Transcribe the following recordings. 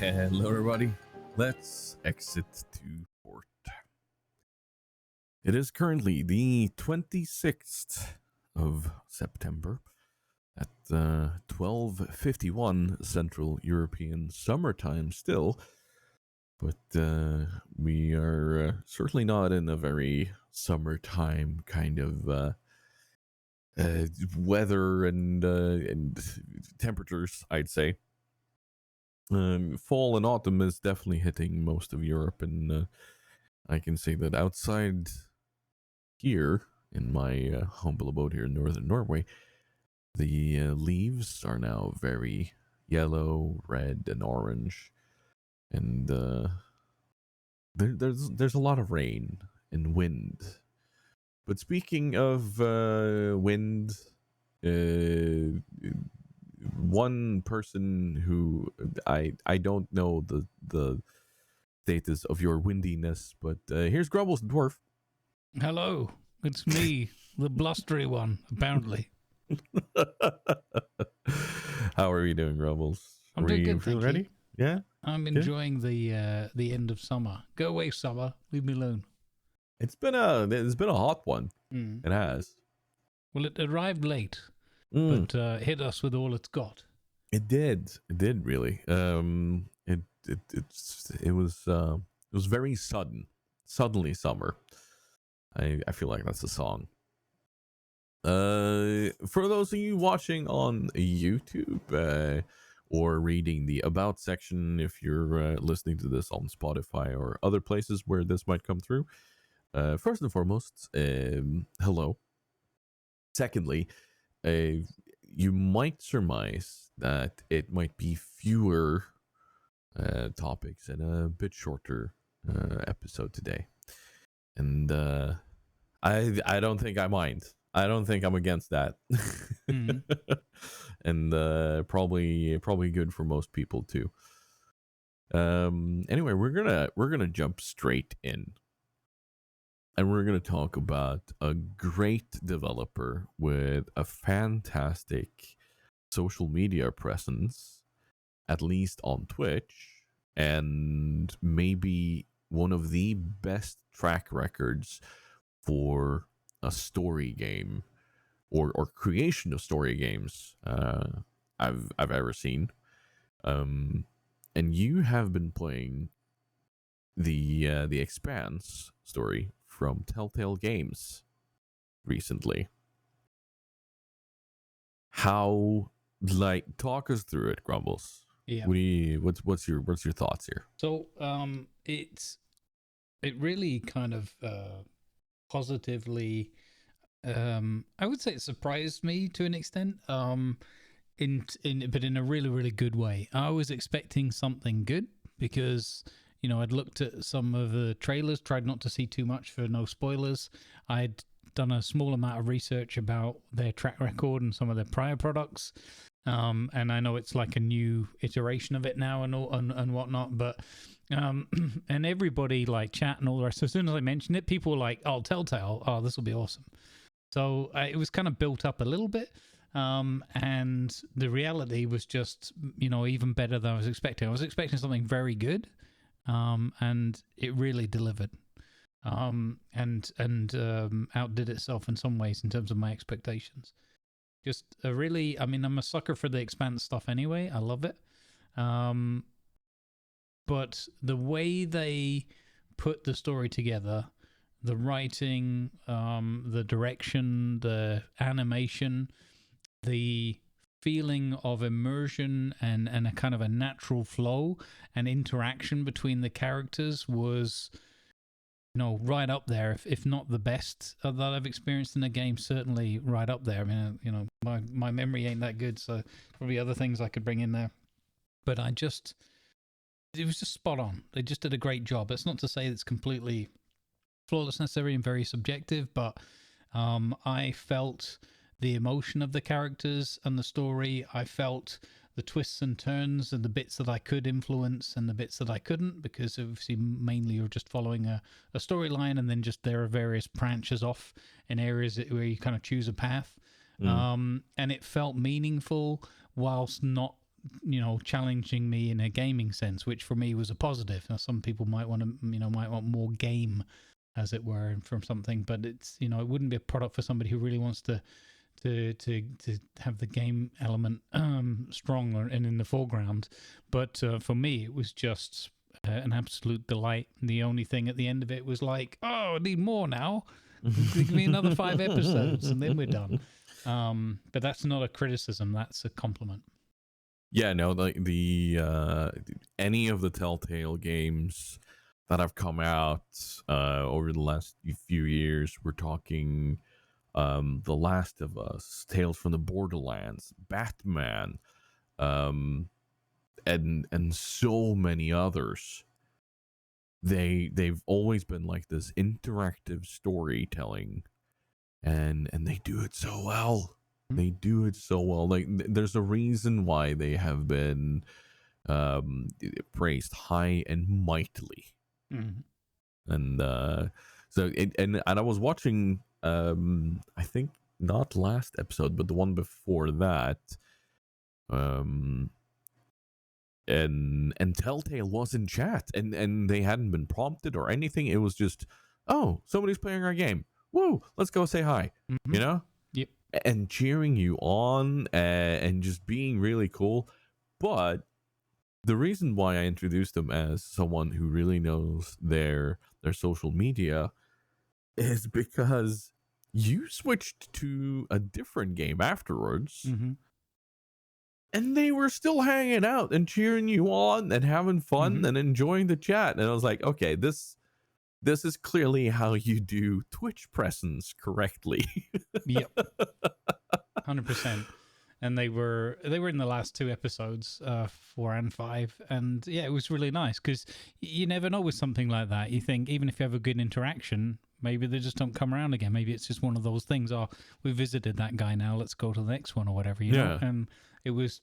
Hello, everybody. Let's exit to port. It is currently the 26th of September at 12:51 Central European summertime still, but we are certainly not in a very summertime kind of weather and temperatures, I'd say. Fall and autumn is definitely hitting most of Europe, and I can say that outside here in my humble abode here in northern Norway, the leaves are now very yellow, red, and orange, and there's a lot of rain and wind. But speaking of wind, one person who I don't know the status of your windiness, but here's Grumbles the dwarf. Hello, it's me, the blustery one, apparently. How are you doing, Grumbles? I'm doing good, feel thank ready? you. Yeah, I'm enjoying the end of summer. Go away, summer. Leave me alone. it's been a hot one. Mm. It has. Well, it arrived late, Mm. but hit us with all it's got. It did really. It was very suddenly summer. I feel like that's a song. For those of you watching on YouTube, or reading the about section, if you're listening to this on Spotify or other places where this might come through, first and foremost, hello. Secondly, you might surmise that it might be fewer topics and a bit shorter episode today, and I don't think I mind. I don't think I'm against that. Mm. And probably good for most people too. Anyway, we're gonna jump straight in, and we're gonna talk about a great developer with a fantastic social media presence, at least on Twitch, and maybe one of the best track records for a story game or creation of story games I've ever seen. And you have been playing the Expanse story from Telltale Games recently. How, like, talk us through it, Grumbles? Yeah. What's your thoughts here? So it really kind of positively, I would say it surprised me to an extent. But in a really, really good way. I was expecting something good because, I'd looked at some of the trailers, tried not to see too much for no spoilers. I'd done a small amount of research about their track record and some of their prior products. And I know it's like a new iteration of it now and whatnot, but and everybody, like, chat and all the rest. So as soon as I mentioned it, people were like, "Oh, Telltale, oh, this will be awesome." So it was kind of built up a little bit. And the reality was just, even better than I was expecting. I was expecting something very good, and it really delivered, and outdid itself in some ways in terms of my expectations. Just I'm a sucker for the Expanse stuff anyway. I love it. But the way they put the story together, the writing, the direction, the animation, the feeling of immersion and a kind of a natural flow and interaction between the characters was, right up there, if not the best that I've experienced in a game. Certainly right up there. I mean, my memory ain't that good, so probably other things I could bring in there. But it was just spot on. They just did a great job. It's not to say it's completely flawless necessarily and very subjective, but I felt the emotion of the characters and the story. I felt the twists and turns and the bits that I could influence and the bits that I couldn't, because obviously mainly you're just following a storyline, and then just there are various branches off in areas where you kind of choose a path. And it felt meaningful whilst not challenging me in a gaming sense, which for me was a positive. Now, some people might want to, might want more game, as it were, from something, but it's, it wouldn't be a product for somebody who really wants to have the game element strong and in the foreground. But for me, it was just an absolute delight. And the only thing at the end of it was like, oh, I need more now. Give me another 5 episodes, and then we're done. But that's not a criticism; that's a compliment. Yeah, no, like the any of the Telltale games that have come out over the last few years, we're talking The Last of Us, Tales from the Borderlands, Batman, and so many others. They've always been like this interactive storytelling, and they do it so well. They do it so well. Like there's a reason why they have been praised high and mightily. And so and I was watching I think not last episode but the one before that, and Telltale was in chat, and they hadn't been prompted or anything. It was just, oh, somebody's playing our game, woo, let's go say hi. Yep. And cheering you on, and just being really cool. But the reason why I introduced them as someone who really knows their social media is because you switched to a different game afterwards, and they were still hanging out and cheering you on and having fun and enjoying the chat. And I was like, okay, this is clearly how you do Twitch presence correctly. Yep. 100%. And they were in the last 2 episodes, 4 and 5, and yeah, it was really nice because you never know with something like that. You think even if you have a good interaction, maybe they just don't come around again. Maybe it's just one of those things. Oh, we visited that guy, now let's go to the next one or whatever. You know? And it was,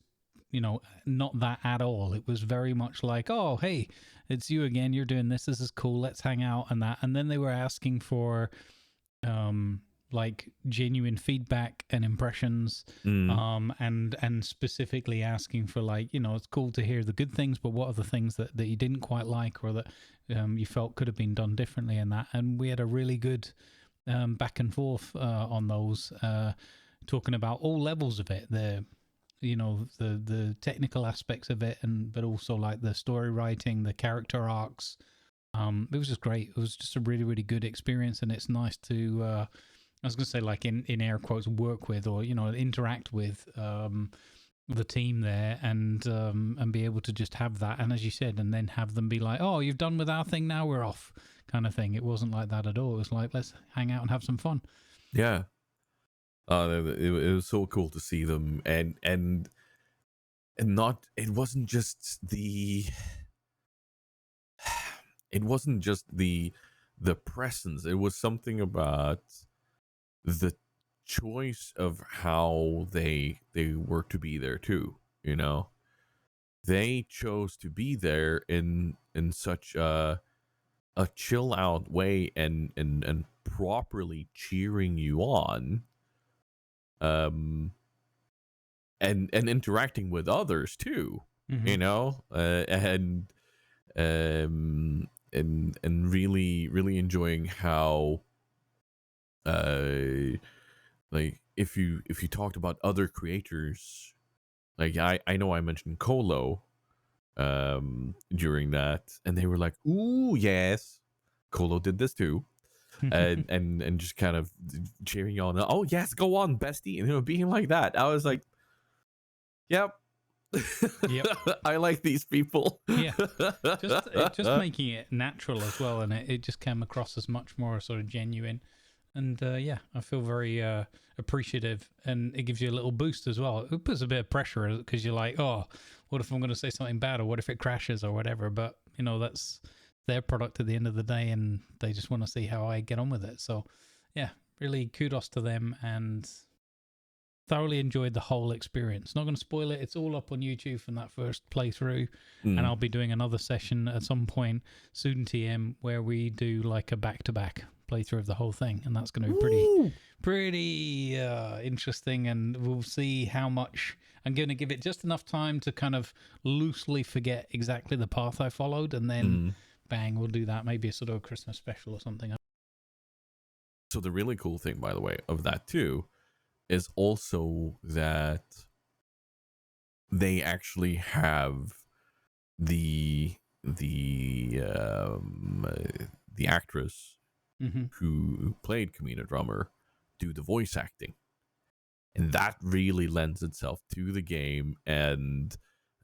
not that at all. It was very much like, oh, hey, it's you again. You're doing this. This is cool. Let's hang out and that. And then they were asking for, like genuine feedback and impressions, and specifically asking for like, it's cool to hear the good things, but what are the things that you didn't quite like or that you felt could have been done differently in that. And we had a really good back and forth on those, talking about all levels of it, the technical aspects of it, but also like the story writing, the character arcs. It was just great. It was just a really, really good experience, and it's nice to I was going to say, like, in air quotes, work with or, interact with the team there and be able to just have that. And as you said, and then have them be like, oh, you've done with our thing, now we're off kind of thing. It wasn't like that at all. It was like, let's hang out and have some fun. Yeah. It was so cool to see them. And not, it wasn't just the presence. It was something about the choice of how they were to be there too. They chose to be there in such a chill out way and properly cheering you on, and interacting with others too. And really, really enjoying how like if you talked about other creators, like I know I mentioned Colo during that, and they were like, ooh, yes, Colo did this too. and just kind of cheering you on, oh yes, go on, bestie, and being like that. I was like, yep. I like these people. just making it natural as well, and it just came across as much more sort of genuine. And I feel very appreciative, and it gives you a little boost as well. It puts a bit of pressure because you're like, oh, what if I'm going to say something bad, or what if it crashes or whatever? But that's their product at the end of the day, and they just want to see how I get on with it. So yeah, really kudos to them, and thoroughly enjoyed the whole experience. Not going to spoil it. It's all up on YouTube from that first playthrough, and I'll be doing another session at some point soon, TM, where we do like a back-to-back playthrough of the whole thing, and that's going to be pretty interesting. And we'll see how much. I'm going to give it just enough time to kind of loosely forget exactly the path I followed, and then bang, we'll do that. Maybe a sort of a Christmas special or something. So the really cool thing, by the way, of that too, is also that they actually have the actress who played Kamina Drummer do the voice acting, and that really lends itself to the game and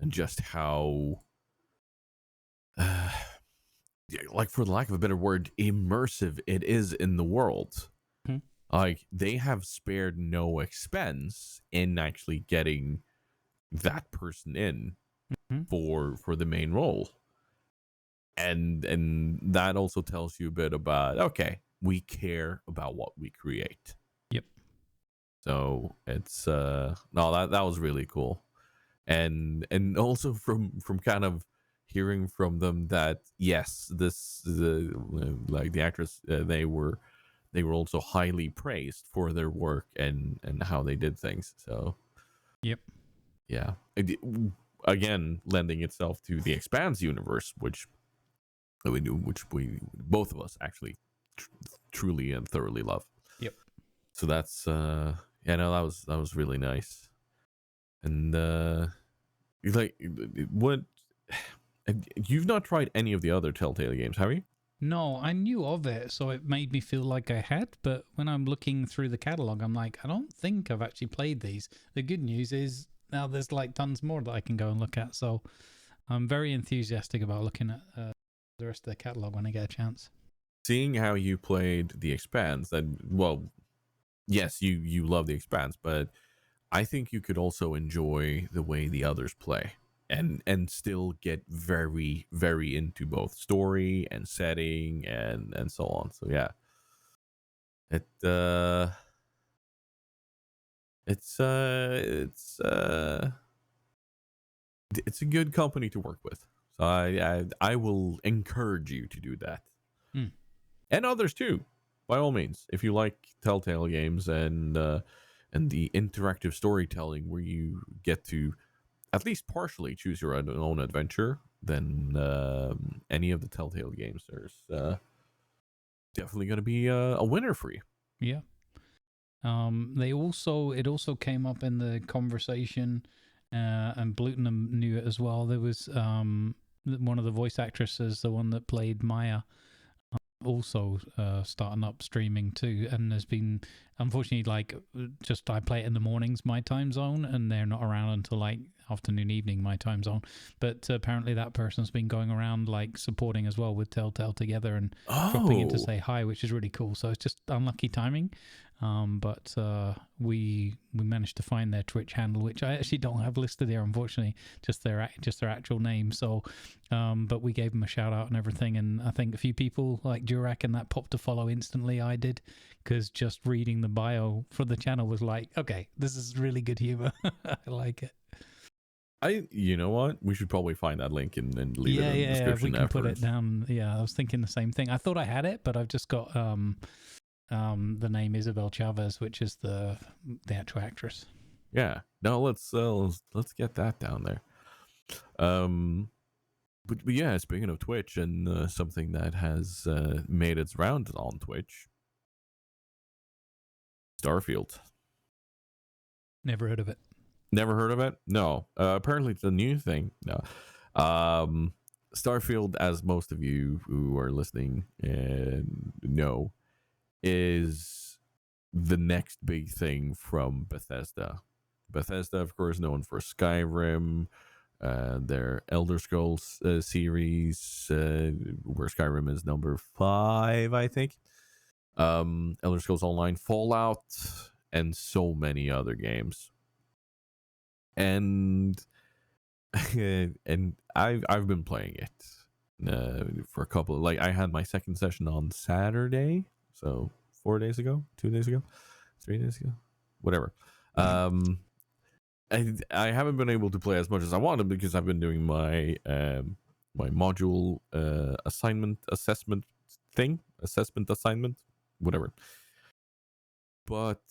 just how like, for the lack of a better word, immersive it is in the world. Like, they have spared no expense in actually getting that person in for the main role. And that also tells you a bit about, okay, we care about what we create. Yep. So it's no, that was really cool. And also from kind of hearing from them that yes, this like the actress, they were also highly praised for their work and how they did things. So yep. Yeah. Again, lending itself to the Expanse universe, which we both of us actually truly and thoroughly love. Yep. So that's that was really nice. And like, what, you've not tried any of the other Telltale games, have you? No, I knew of it, so it made me feel like I had, but when I'm looking through the catalog, I'm like, I don't think I've actually played these. The good news is now there's like tons more that I can go and look at, so I'm very enthusiastic about looking at the rest of the catalog when I get a chance. Seeing how you played the Expanse, and well, yes, you love the Expanse, but I think you could also enjoy the way the others play and still get very, very into both story and setting and so on. So yeah, it's a good company to work with. So I will encourage you to do that, and others too, by all means. If you like Telltale games and the interactive storytelling where you get to at least partially choose your own adventure, then any of the Telltale games, there's definitely going to be a winner for you. Yeah. It also came up in the conversation, and Blutenham knew it as well. There was one of the voice actresses, the one that played Maya, also starting up streaming too, and there's been, unfortunately, like, just I play it in the mornings my time zone, and they're not around until like afternoon evening my time zone, but apparently that person's been going around like supporting as well with Telltale together and dropping in to say hi, which is really cool. So it's just unlucky timing, but we managed to find their Twitch handle, which I actually don't have listed here, unfortunately, just their actual name. So but we gave them a shout out and everything, and I think a few people like Durak and that popped to follow instantly. I did, because just reading the bio for the channel was like, okay, this is really good humor. I like it. You know what? We should probably find that link and leave it in the description. We can put it down. Yeah, I was thinking the same thing. I thought I had it, but I've just got the name Isabel Chavez, which is the actual actress. Yeah. No, let's get that down there. But yeah, speaking of Twitch and something that has made its round on Twitch, Starfield. Never heard of it. Never heard of it? No. Apparently it's a new thing. No. Starfield, as most of you who are listening know, is the next big thing from Bethesda. Bethesda, of course, known for Skyrim, their Elder Scrolls series, where Skyrim is number 5, I think. Elder Scrolls Online, Fallout, and so many other games. And and I've been playing it for a couple of, like, I had my second session on Saturday, so 4 days ago, 2 days ago, 3 days ago, whatever. I haven't been able to play as much as I wanted because I've been doing my my module assessment assignment. whatever. But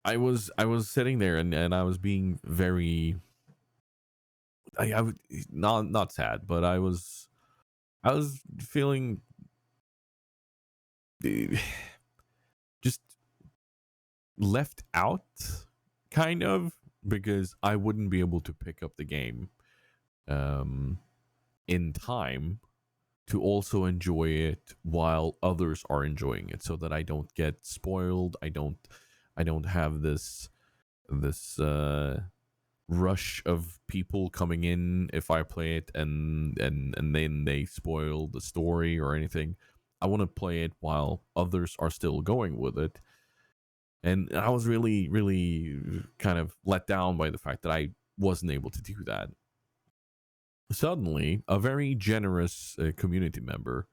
I was sitting there and I was being very I would not sad, but I was feeling just left out, kind of, because I wouldn't be able to pick up the game um, in time to also enjoy it while others are enjoying it, so that I don't get spoiled. I don't have this rush of people coming in if I play it and then they spoil the story or anything. I want to play it while others are still going with it. And I was really, really kind of let down by the fact that I wasn't able to do that. Suddenly, a very generous community member,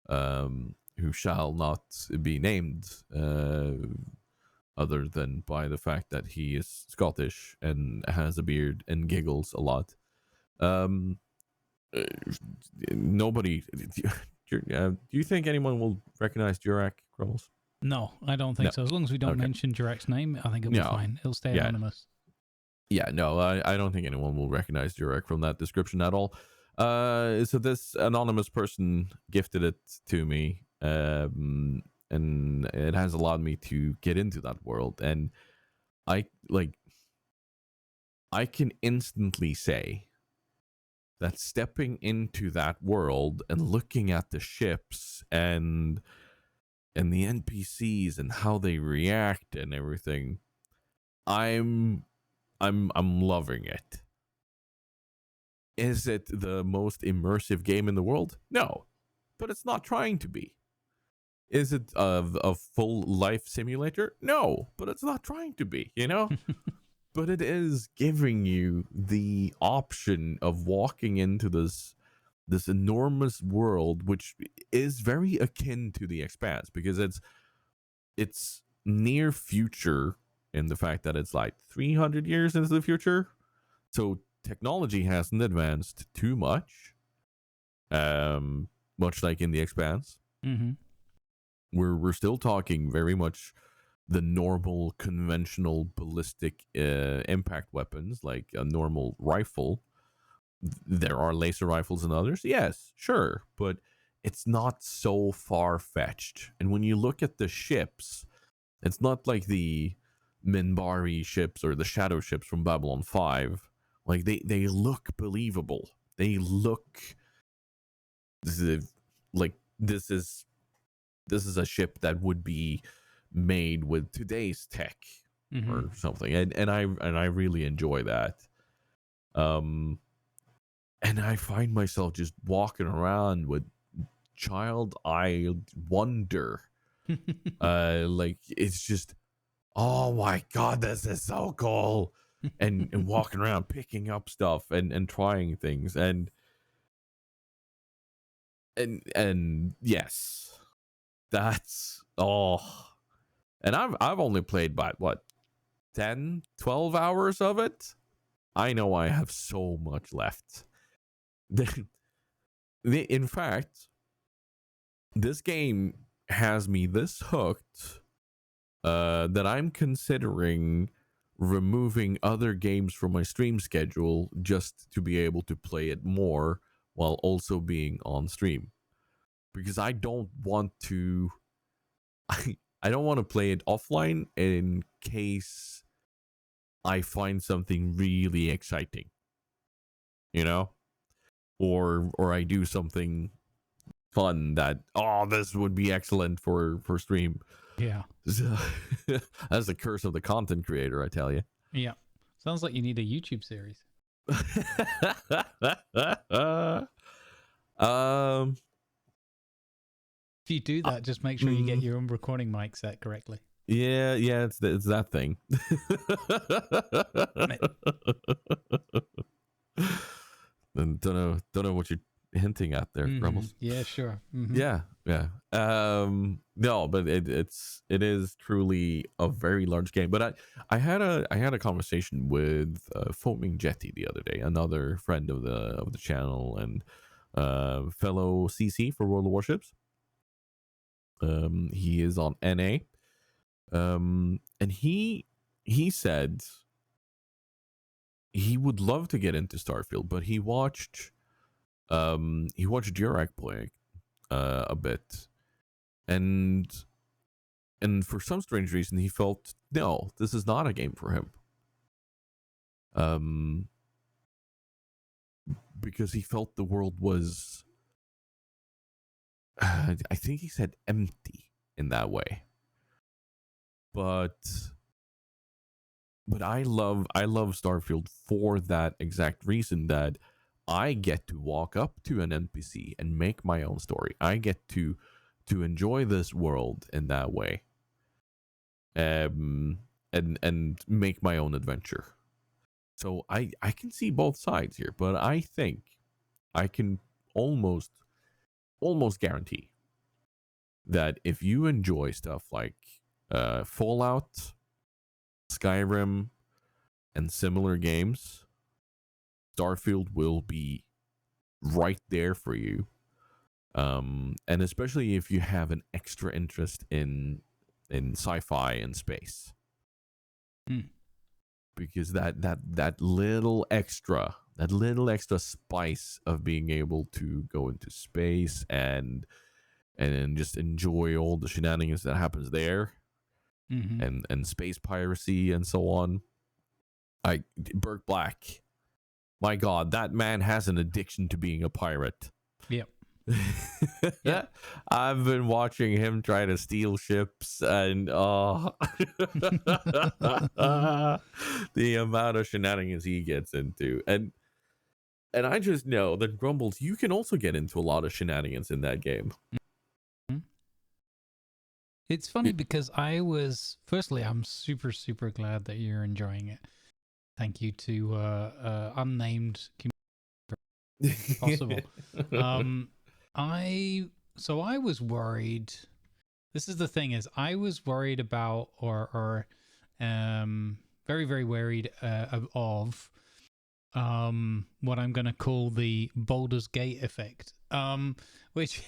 who shall not be named, other than by the fact that he is Scottish and has a beard and giggles a lot. Um, uh, Nobody. Do you think anyone will recognize Jurak, Grumbles? No, I don't think No. so. As long as we don't Okay. mention Jurek's name, I think it'll be No. fine. It'll stay Yeah. anonymous. Yeah, no, I don't think anyone will recognize Jurek from that description at all. So this anonymous person gifted it to me, and it has allowed me to get into that world. And I I can instantly say that stepping into that world and looking at the ships and the NPCs and how they react and everything, I'm loving it. Is it the most immersive game in the world? No, but it's not trying to be. Is it a full life simulator? No, but it's not trying to be, But it is giving you the option of walking into this enormous world, which is very akin to the Expanse, because it's near future in the fact that it's like 300 years into the future. So technology hasn't advanced too much, much like in the Expanse. Mm-hmm. We're still talking very much the normal conventional ballistic impact weapons, like a normal rifle. There are laser rifles and others, yes, sure, but it's not so far-fetched. And when you look at the ships, it's not like the Minbari ships or the Shadow ships from Babylon 5. Like, they look believable. They look like this is a ship that would be made with today's tech or something. And I really enjoy that. And I find myself just walking around with child-eyed wonder. Like, it's just, oh my god, this is so cool. And walking around picking up stuff and trying things and yes, that's and I've only played by what 10 12 hours of it. I know I have so much left. In fact, this game has me this hooked that I'm considering removing other games from my stream schedule just to be able to play it more while also being on stream, because I don't want to I don't want to play it offline in case I find something really exciting, or I do something fun that, this would be excellent for stream. Yeah. So, that's the curse of the content creator, I tell you. Yeah. Sounds like you need a YouTube series. If you do that, just make sure you get your own recording mic set correctly. Yeah, it's that thing. And don't know what you're hinting at there, Grumbles. Yeah, sure. Yeah. No, but it is truly a very large game. But I had a conversation with Foaming Jetty the other day, another friend of the channel and fellow CC for World of Warships. He is on NA. And he said he would love to get into Starfield, but he watched Jurek play a bit, and for some strange reason he felt no, this is not a game for him. Because he felt the world was, I think he said empty in that way. But I love Starfield for that exact reason, that I get to walk up to an NPC and make my own story. I get to enjoy this world in that way. And make my own adventure. So I can see both sides here, but I think I can almost guarantee that if you enjoy stuff like Fallout, Skyrim, and similar games, Starfield will be right there for you. And especially if you have an extra interest in sci-fi and space. Because that little extra spice of being able to go into space and just enjoy all the shenanigans that happens there, and space piracy and so on. Burt Black, my God, that man has an addiction to being a pirate. Yep. Yeah, I've been watching him try to steal ships, and the amount of shenanigans he gets into, and I just know that Grumbles, you can also get into a lot of shenanigans in that game. It's funny because firstly, I'm super, super glad that you're enjoying it. Thank you to unnamed community possible. I was worried. This is the thing, is I was worried about or very, very worried of what I'm going to call the Baldur's Gate effect, which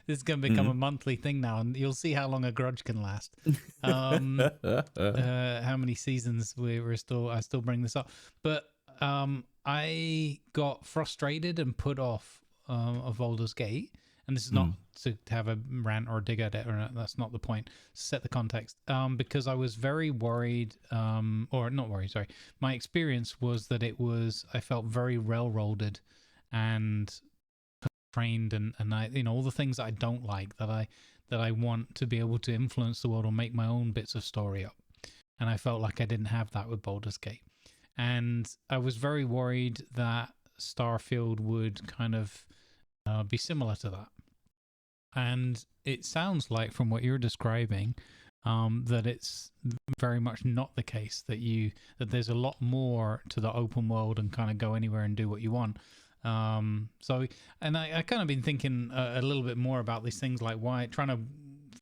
this is going to become a monthly thing now, and you'll see how long a grudge can last. How many seasons I still bring this up, but I got frustrated and put off of Baldur's Gate, and this is not to have a rant or dig at it, or that's not the point. Set the context, because I was very worried, or not worried. Sorry, my experience was that I felt very railroaded and trained, and I, all the things that I don't like, that I want to be able to influence the world or make my own bits of story up, and I felt like I didn't have that with Baldur's Gate, and I was very worried that Starfield would kind of be similar to that. And it sounds like, from what you're describing, that it's very much not the case, that there's a lot more to the open world and kind of go anywhere and do what you want. So, and I kind of been thinking a little bit more about these things, like trying to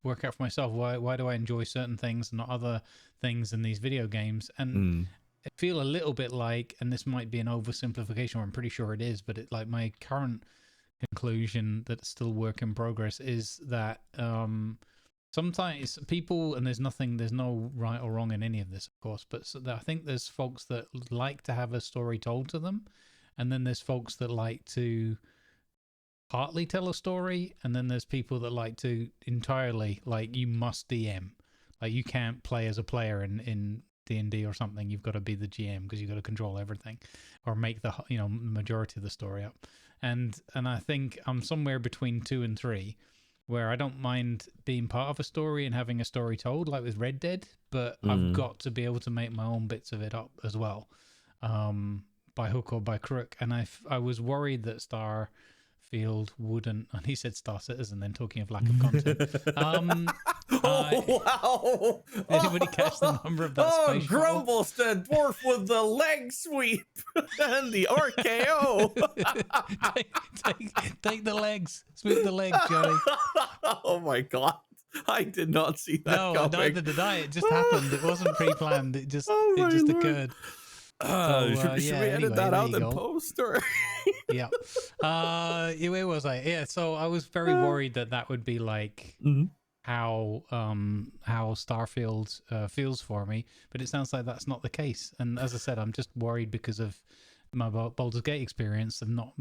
work out for myself, why do I enjoy certain things and not other things in these video games? And I feel a little bit like, and this might be an oversimplification, or I'm pretty sure it is, but like my current conclusion, that's still work in progress, is that sometimes people, and there's no right or wrong in any of this, of course, but I think there's folks that like to have a story told to them, and then there's folks that like to partly tell a story, and then there's people that like to entirely, like, you must DM, like you can't play as a player in D&D or something, you've got to be the GM because you've got to control everything or make the majority of the story up. And I think I'm somewhere between 2 and 3, where I don't mind being part of a story and having a story told, like with Red Dead, but I've got to be able to make my own bits of it up as well, by hook or by crook. And I was worried that Starfield wouldn't, and he said Star Citizen, then talking of lack of content. Wow! Anybody catch the number of that space shuttle? Grumbles, the dwarf with the leg sweep and the RKO. take the legs, sweep the legs, Johnny. Oh my God, I did not see that. No, coming. neither did I. It just happened. It wasn't pre-planned. It just occurred. Should we edit that out in post? Or? Yeah. Where was I? Yeah. So I was very worried that would be like Mhm. how Starfield feels for me, but it sounds like that's not the case. And as I said, I'm just worried because of my Baldur's Gate experience of not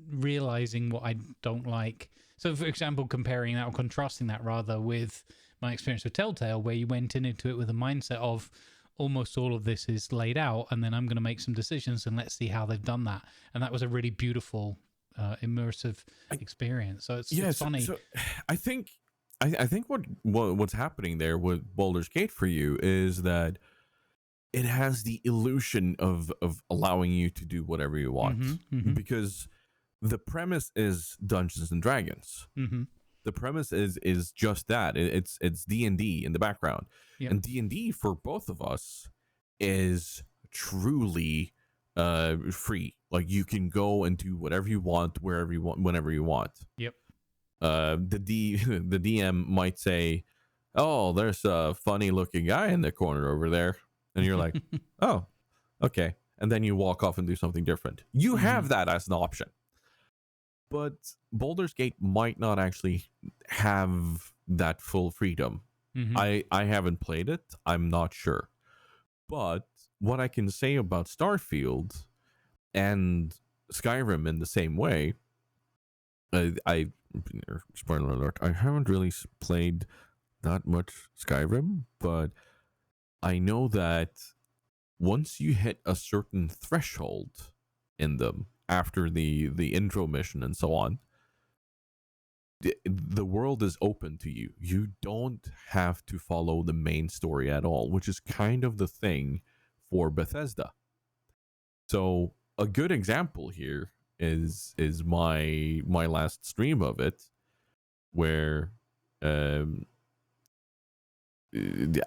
realizing what I don't like. So, for example, comparing that or contrasting that rather with my experience with Telltale, where you went into it with a mindset of almost all of this is laid out, and then I'm going to make some decisions and let's see how they've done that. And that was a really beautiful, immersive experience. So it's Yes. funny. So I think I think what's happening there with Baldur's Gate for you is that it has the illusion of allowing you to do whatever you Mm-hmm, want, mm-hmm, because the premise is Dungeons and Dragons. mm-hmm. The premise is just that. It's D&D in the background. Yep. And D&D for both of us is truly free. Like, you can go and do whatever you want, wherever you want, whenever you want. Yep. The DM might say, "Oh, there's a funny looking guy in the corner over there," and you're like, "Oh, okay," and then you walk off and do something different. You have that as an option, but Baldur's Gate might not actually have that full freedom. Mm-hmm. I haven't played it. I'm not sure, but what I can say about Starfield and Skyrim in the same way, I spoiler alert, I haven't really played that much Skyrim, but I know that once you hit a certain threshold in them, after the intro mission and so on, the world is open to you. You don't have to follow the main story at all, which is kind of the thing for Bethesda. So a good example here is my last stream of it, where um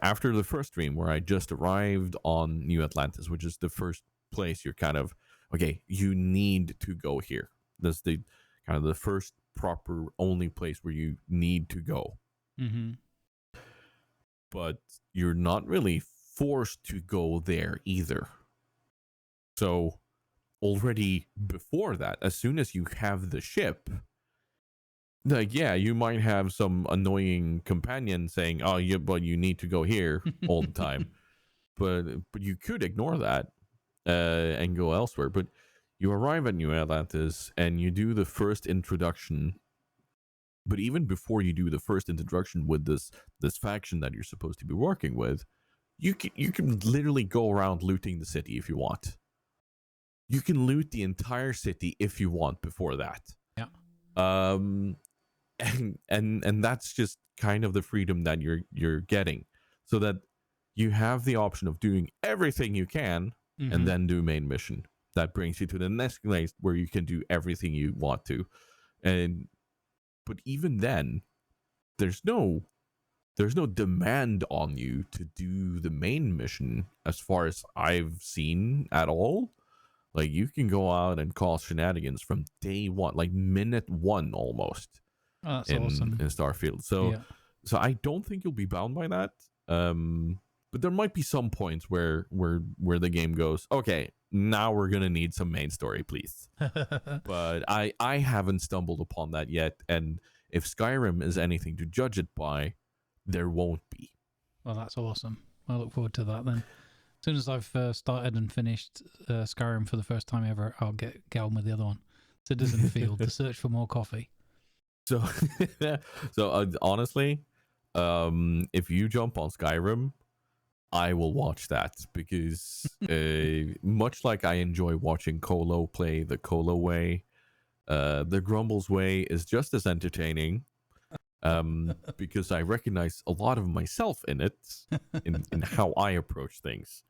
after the first stream, where I just arrived on New Atlantis, which is the first place you're kind of, okay, you need to go here. That's the kind of the first proper only place where you need to go. Mm-hmm. But you're not really forced to go there either. So already before that, as soon as you have the ship, like, yeah, you might have some annoying companion saying, "Oh, yeah, but you need to go here" all the time. but you could ignore that and go elsewhere. But you arrive at New Atlantis and you do the first introduction. But even before you do the first introduction with this faction that you're supposed to be working with, you can literally go around looting the city if you want. You can loot the entire city if you want before that. Yeah. And that's just kind of the freedom that you're getting, so that you have the option of doing everything you can and then do main mission that brings you to the next place where you can do everything you want to. And but even then, there's no demand on you to do the main mission, as far as I've seen at all. Like, you can go out and cause shenanigans from day one, like minute one almost. Oh, that's in awesome. Starfield. So Yeah. so I don't think you'll be bound by that. But there might be some points where the game goes, okay, now we're gonna need some main story, please. But I haven't stumbled upon that yet, and if Skyrim is anything to judge it by, there won't be. Well, that's awesome. I look forward to that then. As soon as I've started and finished Skyrim for the first time ever, I'll get on with the other one. Citizen Field, The Search for More Coffee. So honestly, if you jump on Skyrim, I will watch that, because much like I enjoy watching Colo play the Colo way, the Grumbles way is just as entertaining, because I recognize a lot of myself in it, in how I approach things.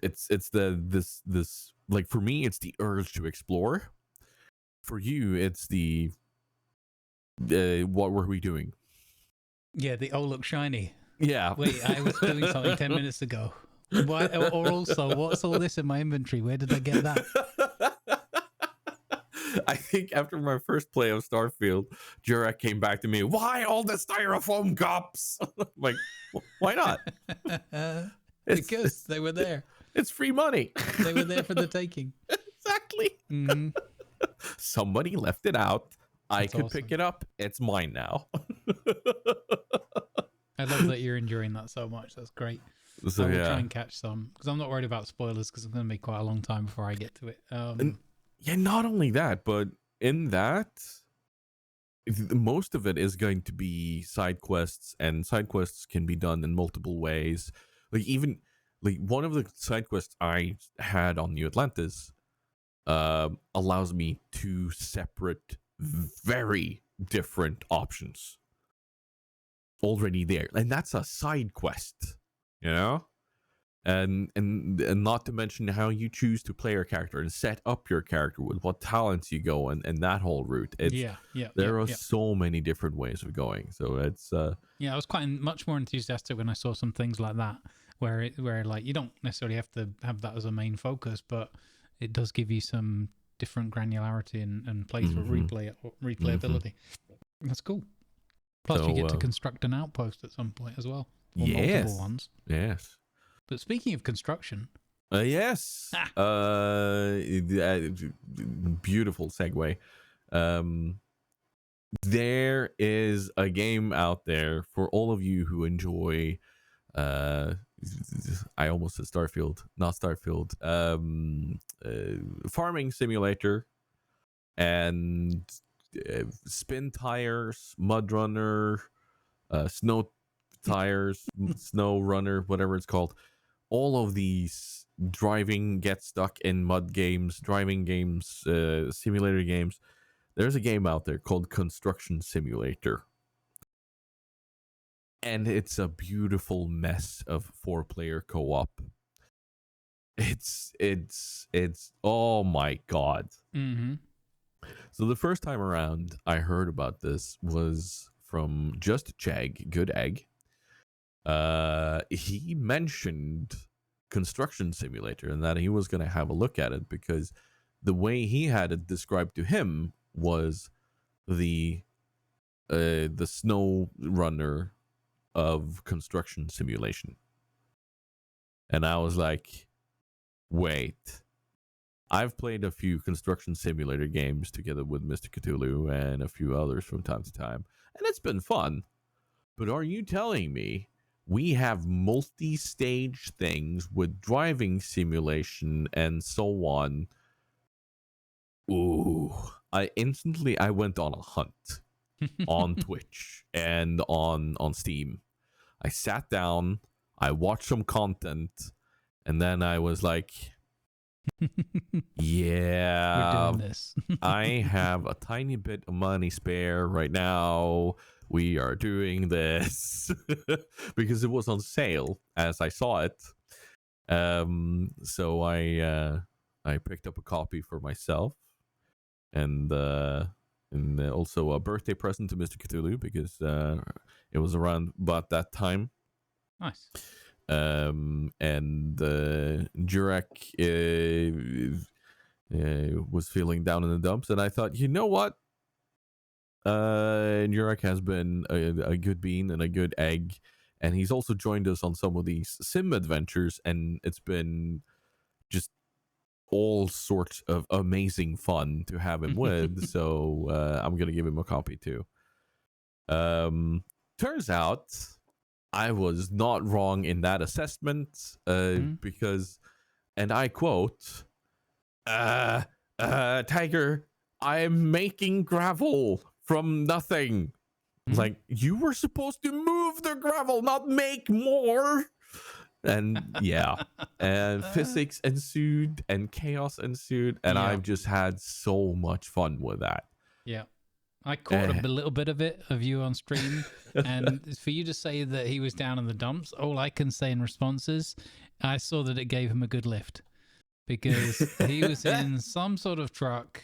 It's this like, for me, it's the urge to explore. For you, it's the what were we doing? Yeah, the oh look shiny. Yeah. Wait, I was doing something 10 minutes ago. Why? Or also, what's all this in my inventory? Where did I get that? I think after my first play of Starfield, Jurek came back to me, "Why all the styrofoam cups?" I'm like, why not? Because they were there. It's free money. They were there for the taking. Exactly. Mhm. Somebody left it out. I That's could awesome. pick it up. It's mine now. I love that you're enjoying that so much. That's great. So I will try yeah. and catch some because I'm not worried about spoilers because it's going to be quite a long time before I get to it. And yeah, not only that, but in that, most of it is going to be side quests, and side quests can be done in multiple ways. Like even like one of the side quests I had on New Atlantis allows me two separate, very different options already there, and that's a side quest, you know. And not to mention how you choose to play your character and set up your character with what talents you go and that whole route. It's there are yeah. so many different ways of going. So it's Yeah, I was quite much more enthusiastic when I saw some things like that, where like you don't necessarily have to have that as a main focus, but it does give you some different granularity and playthrough replayability. That's cool. Plus, you get to construct an outpost at some point as well, or multiple ones. Yes. But speaking of construction, Yes. Beautiful segue. There is a game out there for all of you who enjoy. I almost said Starfield, not Starfield. Farming simulator and spin tires, mud runner, snow tires, snow runner, whatever it's called. All of these driving, get stuck in mud games, driving games, simulator games. There's a game out there called Construction Simulator. And it's a beautiful mess of 4-player co-op. It's oh my god. mm-hmm. So the first time around I heard about this was from Just Chag, Good Egg. He mentioned Construction Simulator and that he was going to have a look at it because the way he had it described to him was the snow runner of construction simulation. And I was like, wait, I've played a few construction simulator games together with Mr. Cthulhu and a few others from time to time, and it's been fun. But are you telling me we have multi-stage things with driving simulation and so on? Ooh, I went on a hunt on Twitch and on Steam. I sat down, I watched some content, and then I was like, yeah, We're doing this. I have a tiny bit of money spare right now. We are doing this because it was on sale as I saw it. So I picked up a copy for myself and also a birthday present to Mr. Cthulhu because it was around about that time. Nice. And Jurek was feeling down in the dumps, and I thought, you know what? Jurek has been a good bean and a good egg, and he's also joined us on some of these sim adventures, and it's been just all sorts of amazing fun to have him with. So I'm gonna give him a copy too. Turns out I was not wrong in that assessment because, and I quote, Tiger, I'm making gravel from nothing. Like, you were supposed to move the gravel, not make more. And yeah, and physics ensued and chaos ensued, and I've just had so much fun with that. Yeah. I caught a little bit of it of you on stream, and for you to say that he was down in the dumps, all I can say in response is I saw that it gave him a good lift because he was in some sort of truck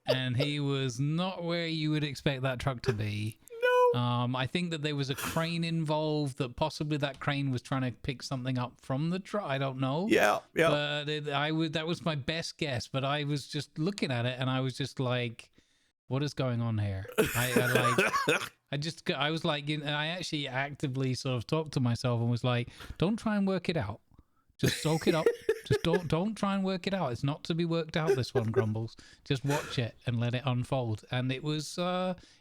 and he was not where you would expect that truck to be. No. I think that there was a crane involved, that possibly that crane was trying to pick something up from the truck. I don't know. Yeah. But that was my best guess, but I was just looking at it and I was just like, what is going on here? I was like, I actually actively sort of talked to myself and was like, don't try and work it out. Just soak it up. Just don't try and work it out. It's not to be worked out, this one, Grumbles. Just watch it and let it unfold. And it was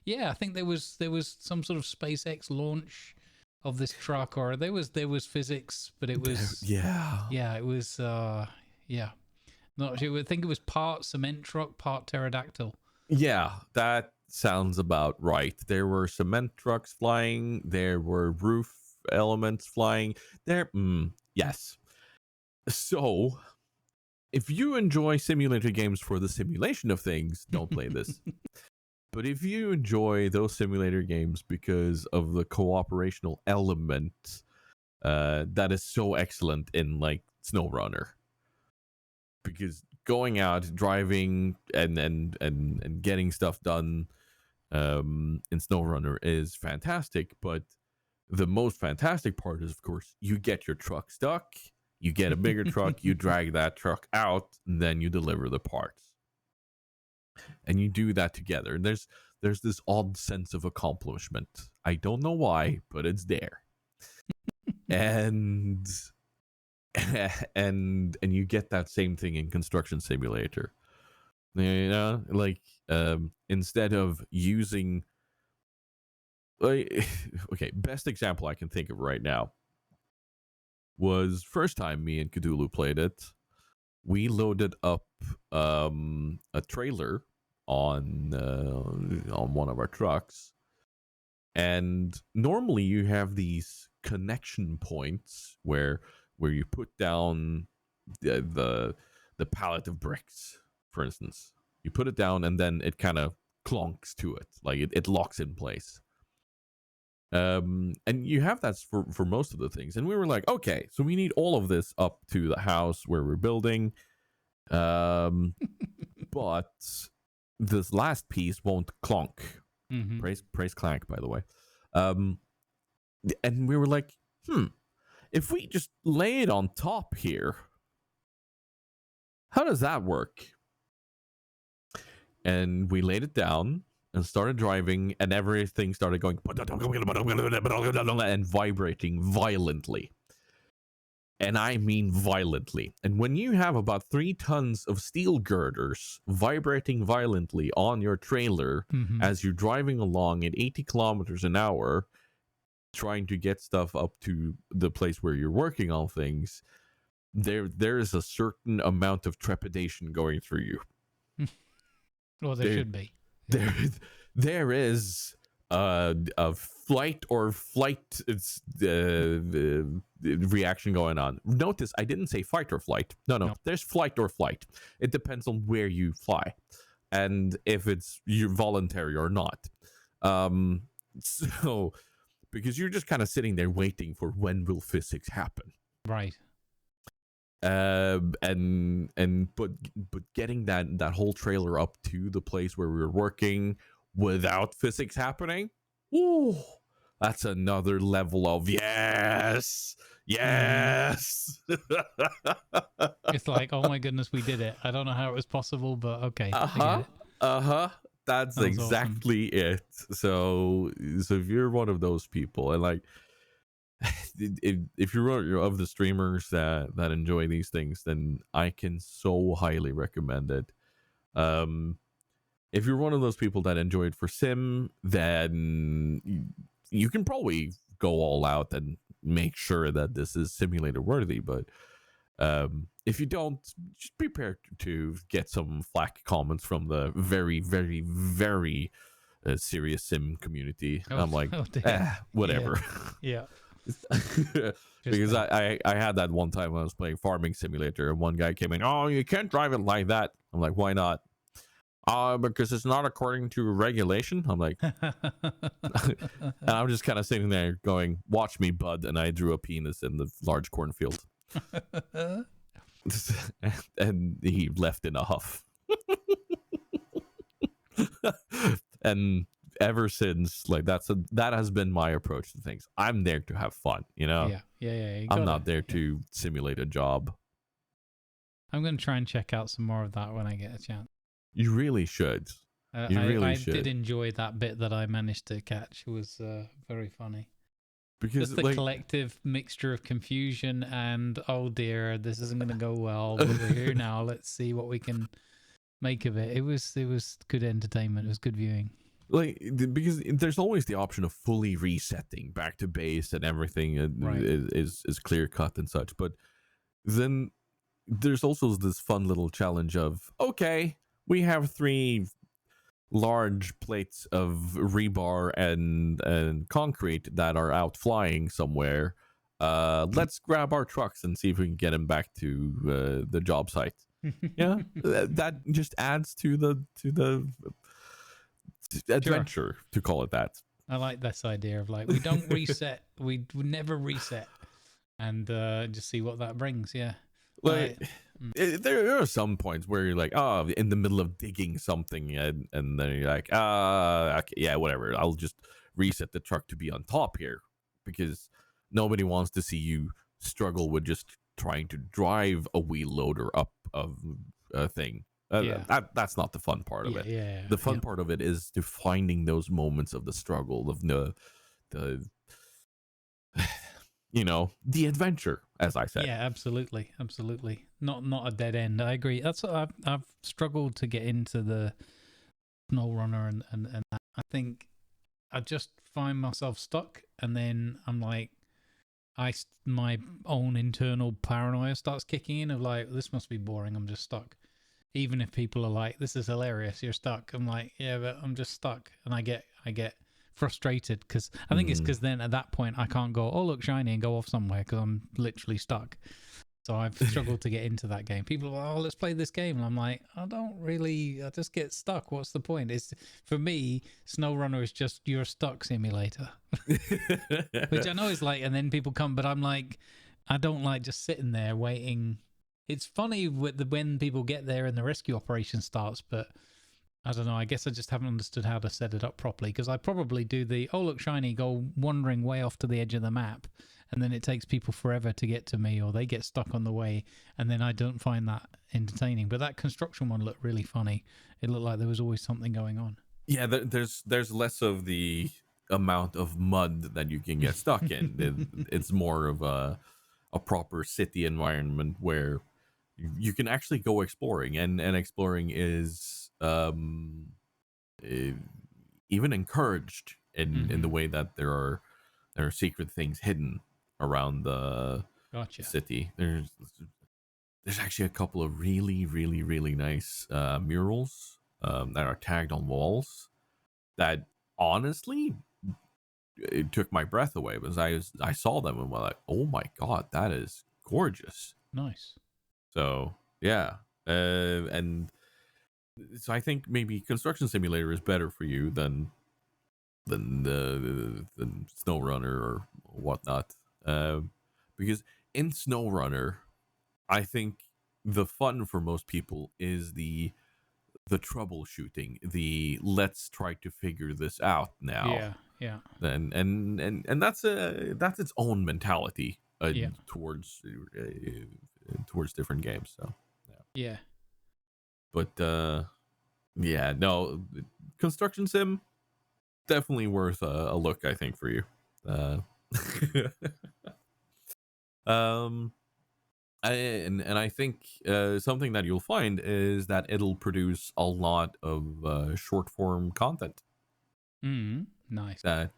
yeah, I think there was some sort of SpaceX launch of this truck, or there was physics, but it was it was not sure. I think it was part cement truck, part pterodactyl. Yeah, that sounds about right. There were cement trucks flying, there were roof elements flying. Yes. So, if you enjoy simulator games for the simulation of things, don't play this. But if you enjoy those simulator games because of the cooperational element that is so excellent in like SnowRunner, because going out, driving, and getting stuff done in SnowRunner is fantastic. But the most fantastic part is, of course, you get your truck stuck, you get a bigger truck, you drag that truck out, and then you deliver the parts. And you do that together. And there's this odd sense of accomplishment. I don't know why, but it's there. and and you get that same thing in Construction Simulator. You know, like instead of using okay, best example I can think of right now was first time me and Cthulhu played it. We loaded up a trailer on one of our trucks, and normally you have these connection points where you put down the pallet of bricks, for instance. You put it down and then it kind of clonks to it, like it locks in place. And you have that for most of the things. And we were like, okay, so we need all of this up to the house where we're building. But this last piece won't clonk. Mm-hmm. Praise clank, by the way. And we were like, if we just lay it on top here, how does that work? And we laid it down and started driving, and everything started going and vibrating violently. And I mean violently. And when you have about 3 tons of steel girders vibrating violently on your trailer as you're driving along at 80 kilometers an hour, trying to get stuff up to the place where you're working on things, there is a certain amount of trepidation going through you. Well, there should be. There is a flight or flight reaction going on. Notice I didn't say fight or flight. No. There's flight or flight. It depends on where you fly and if you're voluntary or not. So because you're just kind of sitting there waiting for when will physics happen. Right. But getting that whole trailer up to the place where we were working without physics happening, ooh, that's another level of yes. It's like, oh my goodness, we did it. I don't know how it was possible, but okay. That's exactly awesome. It. So if you're one of those people, and like, if you're of the streamers that enjoy these things, then I can so highly recommend it. If you're one of those people that enjoy it for sim, then you can probably go all out and make sure that this is simulator worthy. But if you don't, just prepare to get some flack comments from the very, very, very serious sim community. I'm like, whatever. Yeah. Because I had that one time when I was playing Farming Simulator, and one guy came in, oh, you can't drive it like that. I'm like, why not? Because it's not according to regulation. I'm like, and I'm just kind of sitting there going, watch me, bud. And I drew a penis in the large cornfield. And he left in a huff. And ever since, like, that has been my approach to things. I'm there to have fun, you know? Yeah. I'm not there to simulate a job. I'm going to try and check out some more of that when I get a chance. You really should. I did enjoy that bit that I managed to catch. It was very funny. because Just the like collective mixture of confusion and oh dear, this isn't going to go well, but we're here now. Let's see what we can make of it. It was good entertainment. It was good viewing. because there's always the option of fully resetting back to base and everything Right. is clear cut and such, but then there's also this fun little challenge of, okay, we have 3 large plates of rebar and concrete that are out flying somewhere. Let's grab our trucks and see if we can get them back to the job site. Yeah, that just adds to the adventure, Sure. to call it that. I like this idea of like we don't reset, we never reset, and just see what that brings. Yeah. Like, Mm. there are some points where you're like, oh, in the middle of digging something, and then you're like, okay, yeah, whatever. I'll just reset the truck to be on top here, because nobody wants to see you struggle with just trying to drive a wheel loader up of a thing. Yeah. That's not the fun part of Yeah. it. Yeah. The fun Yeah. part of it is to finding those moments of the struggle, of the the adventure, as I said. Yeah, absolutely, absolutely. Not a dead end. I agree. That's what I've struggled to get into the snow runner and that. I think I just find myself stuck, and then I'm like, my own internal paranoia starts kicking in of like, this must be boring. I'm just stuck. Even if people are like, this is hilarious, you're stuck. I'm like, yeah, but I'm just stuck, and I get frustrated because I think it's because then at that point I can't go, oh look shiny, and go off somewhere because I'm literally stuck. So I've struggled to get into that game. People are like, oh, let's play this game, and I'm like, I just get stuck. What's the point? It's for me, SnowRunner is just your stuck simulator, which I know is like, and then people come, but I'm like, I don't like just sitting there waiting. It's funny when people get there and the rescue operation starts, but I don't know. I guess I just haven't understood how to set it up properly, because I probably do the oh look shiny, go wandering way off to the edge of the map, and then it takes people forever to get to me, or they get stuck on the way, and then I don't find that entertaining. But that construction one looked really funny. It looked like there was always something going on. Yeah, there's less of the amount of mud that you can get stuck in. It's more of a proper city environment where you can actually go exploring, and exploring is eh, even encouraged in the way that there are secret things hidden around the Gotcha. city. There's actually a couple of really really really nice murals that are tagged on walls that honestly it took my breath away, because I saw them and was like, oh my god, that is gorgeous. Nice. So yeah, and so I think maybe Construction Simulator is better for you than SnowRunner or whatnot, because in SnowRunner, I think the fun for most people is the troubleshooting, the let's try to figure this out now. Yeah. Yeah. And that's its own mentality Yeah. towards different games. So Yeah. but yeah, no, Construction Sim definitely worth a look, I think, for you. um and I think something that you'll find is that it'll produce a lot of short form content Nice. that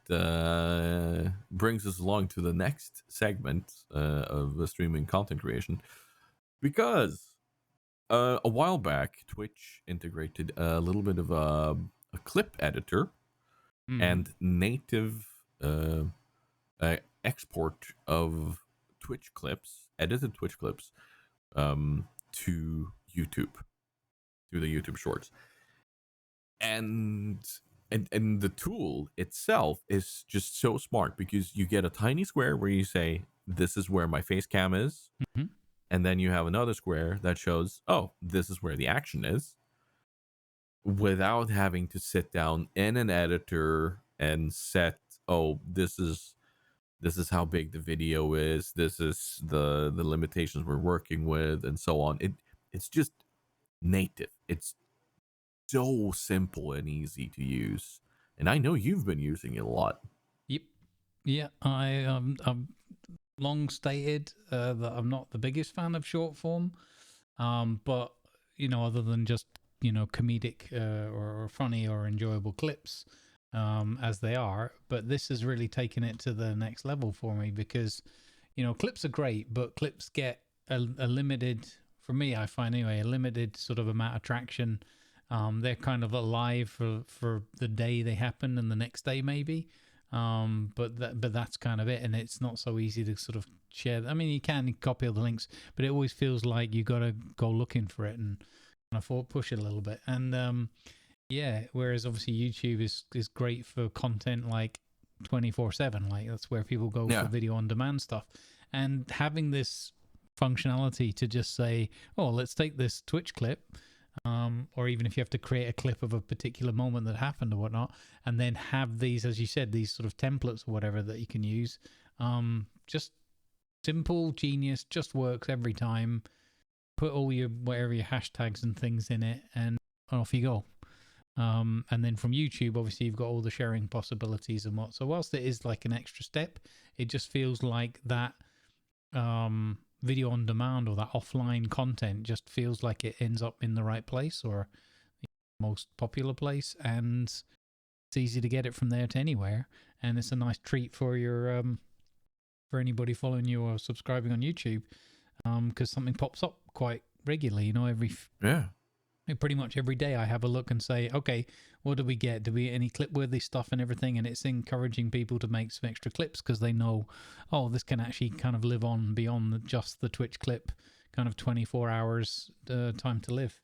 brings us along to the next segment of streaming content creation, because a while back Twitch integrated a little bit of a clip editor and native export of Twitch clips, edited Twitch clips, to YouTube, to the YouTube Shorts, and the tool itself is just so smart, because you get a tiny square where you say, "This is where my face cam is," Mm-hmm. and then you have another square that shows, "Oh, this is where the action is," without having to sit down in an editor and set, "Oh, this is how big the video is, this is the limitations we're working with," and so on. It's just native. It's so simple and easy to use, and I know you've been using it a lot. Yep. Yeah, I've long stated that I'm not the biggest fan of short form, but other than just comedic or funny or enjoyable clips, as they are, but this has really taken it to the next level for me because clips are great, but clips get a limited, for me, I find anyway, a limited sort of amount of traction. They're kind of alive for the day they happen and the next day maybe. But that's kind of it, and it's not so easy to sort of share. I mean, you can copy all the links, but it always feels like you got to go looking for it and kind of push it a little bit. And yeah, whereas obviously YouTube is great for content like 24/7. Like that's where people go for video on demand stuff. And having this functionality to just say, oh, let's take this Twitch clip, or even if you have to create a clip of a particular moment that happened or whatnot, and then have these, as you said, these sort of templates or whatever that you can use. Just simple, genius, just works every time. Put all your whatever your hashtags and things in it, and off you go. And then from YouTube, obviously, you've got all the sharing possibilities and what. So whilst it is like an extra step, it just feels like that video on demand or that offline content just feels like it ends up in the right place or the most popular place, and it's easy to get it from there to anywhere. And it's a nice treat for your for anybody following you or subscribing on YouTube, because something pops up quite regularly. Pretty much every day I have a look and say, okay, what do we get? Do we get any clip-worthy stuff and everything? And it's encouraging people to make some extra clips because they know, oh, this can actually kind of live on beyond just the Twitch clip, kind of 24 hours time to live.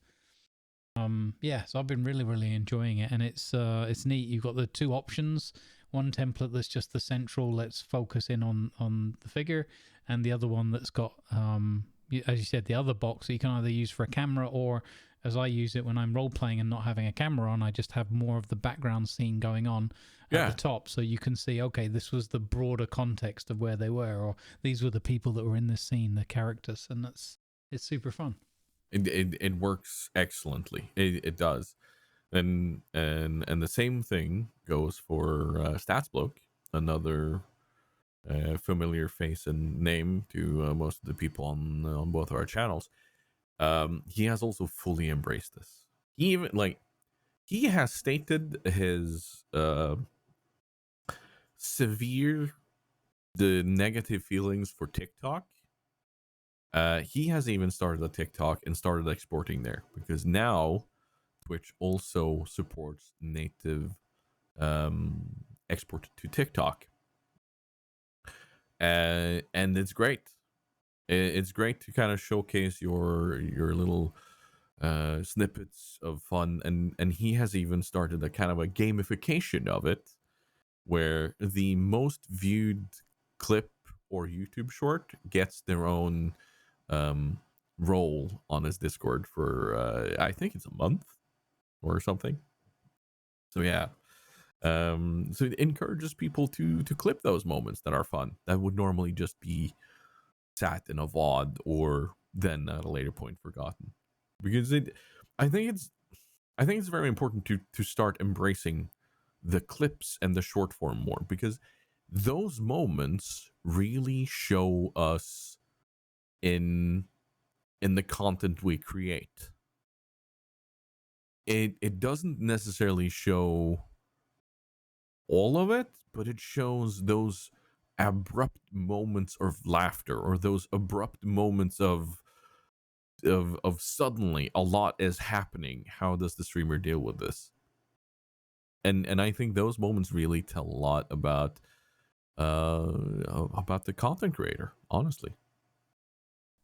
Yeah, so I've been really, really enjoying it, and it's neat. You've got the two options. One template that's just the central, let's focus in on the figure, and the other one that's got, as you said, the other box that you can either use for a camera, or as I use it when I'm role playing and not having a camera on, I just have more of the background scene going on at the top, so you can see, okay, this was the broader context of where they were, or these were the people that were in this scene, the characters, and it's super fun. It works excellently. It does, and the same thing goes for StatsBloke, another familiar face and name to most of the people on both our channels. He has also fully embraced this. He has stated his severe the negative feelings for TikTok. He has even started a TikTok and started exporting there, because now Twitch also supports native export to TikTok, and it's great. It's great to kind of showcase your little snippets of fun, and he has even started a kind of a gamification of it, where the most viewed clip or YouTube short gets their own role on his Discord for I think it's a month or something. So yeah, so it encourages people to clip those moments that are fun that would normally just be sat in a VOD or then at a later point forgotten. Because I think it's very important to start embracing the clips and the short form more, because those moments really show us in the content we create. It doesn't necessarily show all of it, but it shows those abrupt moments of laughter, or those abrupt moments of suddenly a lot is happening. How does the streamer deal with this? And I think those moments really tell a lot about the content creator, honestly.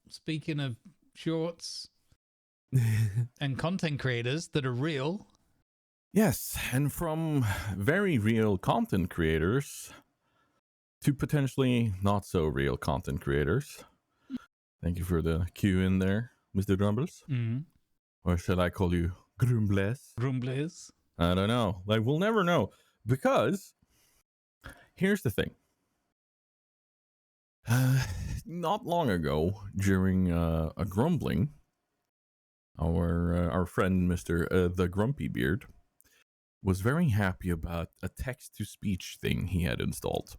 Speaking of shorts and content creators that are real. Yes, and from very real content creators to potentially not so real content creators. Thank you for the cue in there, Mr. Grumbles. Mm-hmm. Or should I call you Grumbles? Grumbles? I don't know. Like, we'll never know. Because here's the thing. Not long ago, during a grumbling, our friend Mr. The Grumpy Beard was very happy about a text-to-speech thing he had installed.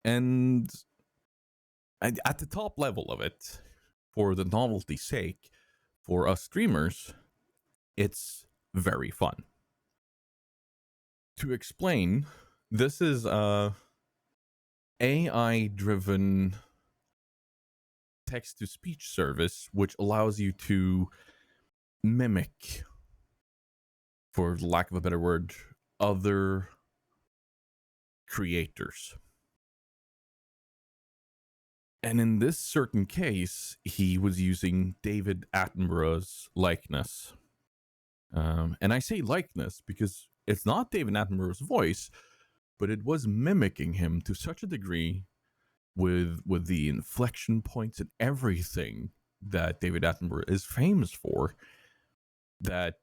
And at the top level of it, for the novelty's sake, for us streamers, it's very fun. To explain, this is a AI-driven text-to-speech service which allows you to mimic, for lack of a better word, other creators. And in this certain case, he was using David Attenborough's likeness. And I say likeness because it's not David Attenborough's voice, but it was mimicking him to such a degree with the inflection points and everything that David Attenborough is famous for, that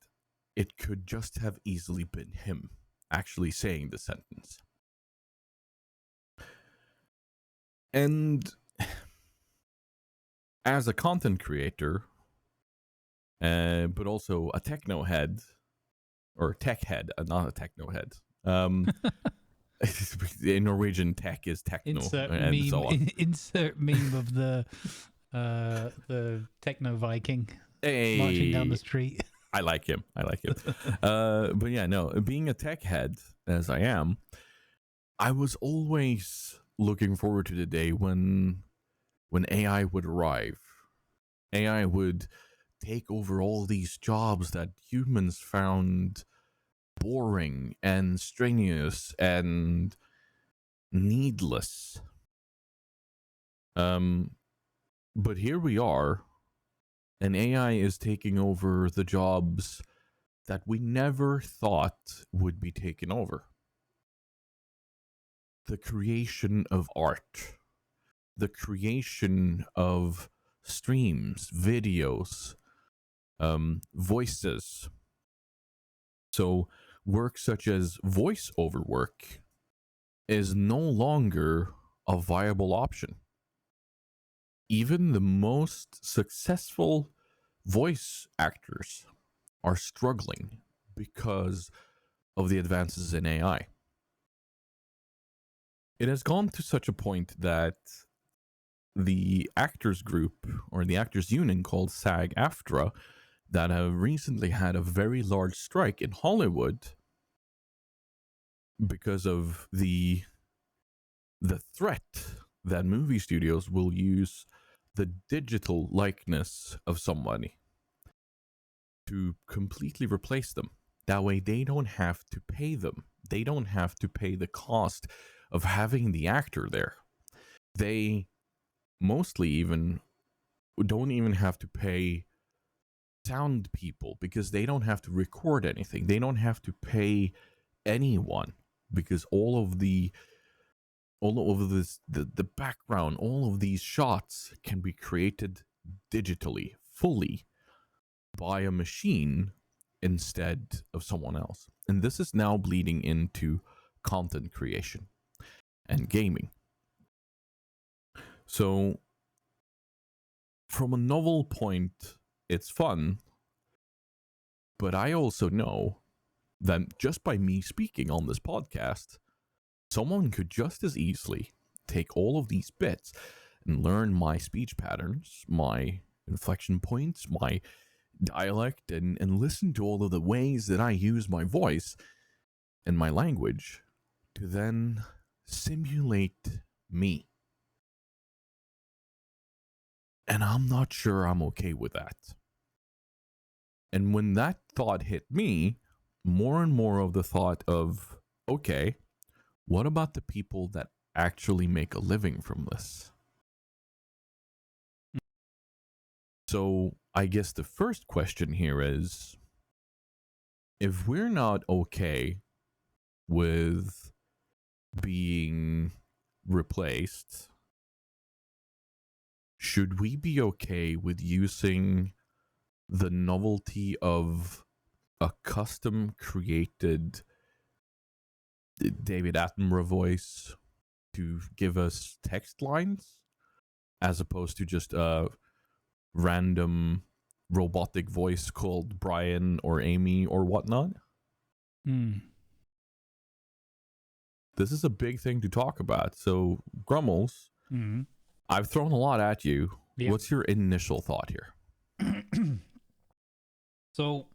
it could just have easily been him actually saying the sentence. And as a content creator, but also a techno head, or tech head, not a techno head. In Norwegian, tech is techno, Insert and meme. so on. Insert meme of the techno Viking marching down the street. I like him. But yeah, no, being a tech head as I am, I was always looking forward to the day when AI would arrive. AI would take over all these jobs that humans found boring and strenuous and needless. But here we are, and AI is taking over the jobs that we never thought would be taken over. The creation of art, the creation of streams, videos, voices. So work such as voiceover work is no longer a viable option. Even the most successful voice actors are struggling because of the advances in AI. It has gone to such a point that the actors group, or the actors union called SAG-AFTRA, that have recently had a very large strike in Hollywood because of the threat that movie studios will use the digital likeness of somebody to completely replace them. That way they don't have to pay them. They don't have to pay the cost of having the actor there. They mostly even don't even have to pay sound people because they don't have to record anything. They don't have to pay anyone because all of the background, all of these shots can be created digitally, fully, by a machine instead of someone else. And this is now bleeding into content creation and gaming. So from a novel point, it's fun, but I also know that just by me speaking on this podcast, someone could just as easily take all of these bits and learn my speech patterns, my inflection points, my dialect, and listen to all of the ways that I use my voice and my language to then simulate me. And I'm not sure I'm okay with that. And when that thought hit me, more and more of the thought of, okay, what about the people that actually make a living from this? So I guess the first question here is, if we're not okay with being replaced, should we be okay with using the novelty of a custom created David Attenborough voice to give us text lines as opposed to just a random robotic voice called Brian or Amy or whatnot? Hmm. this is a big thing to talk about. So, Grumbles, Mm-hmm. I've thrown a lot at you. Yep. What's your initial thought here? So,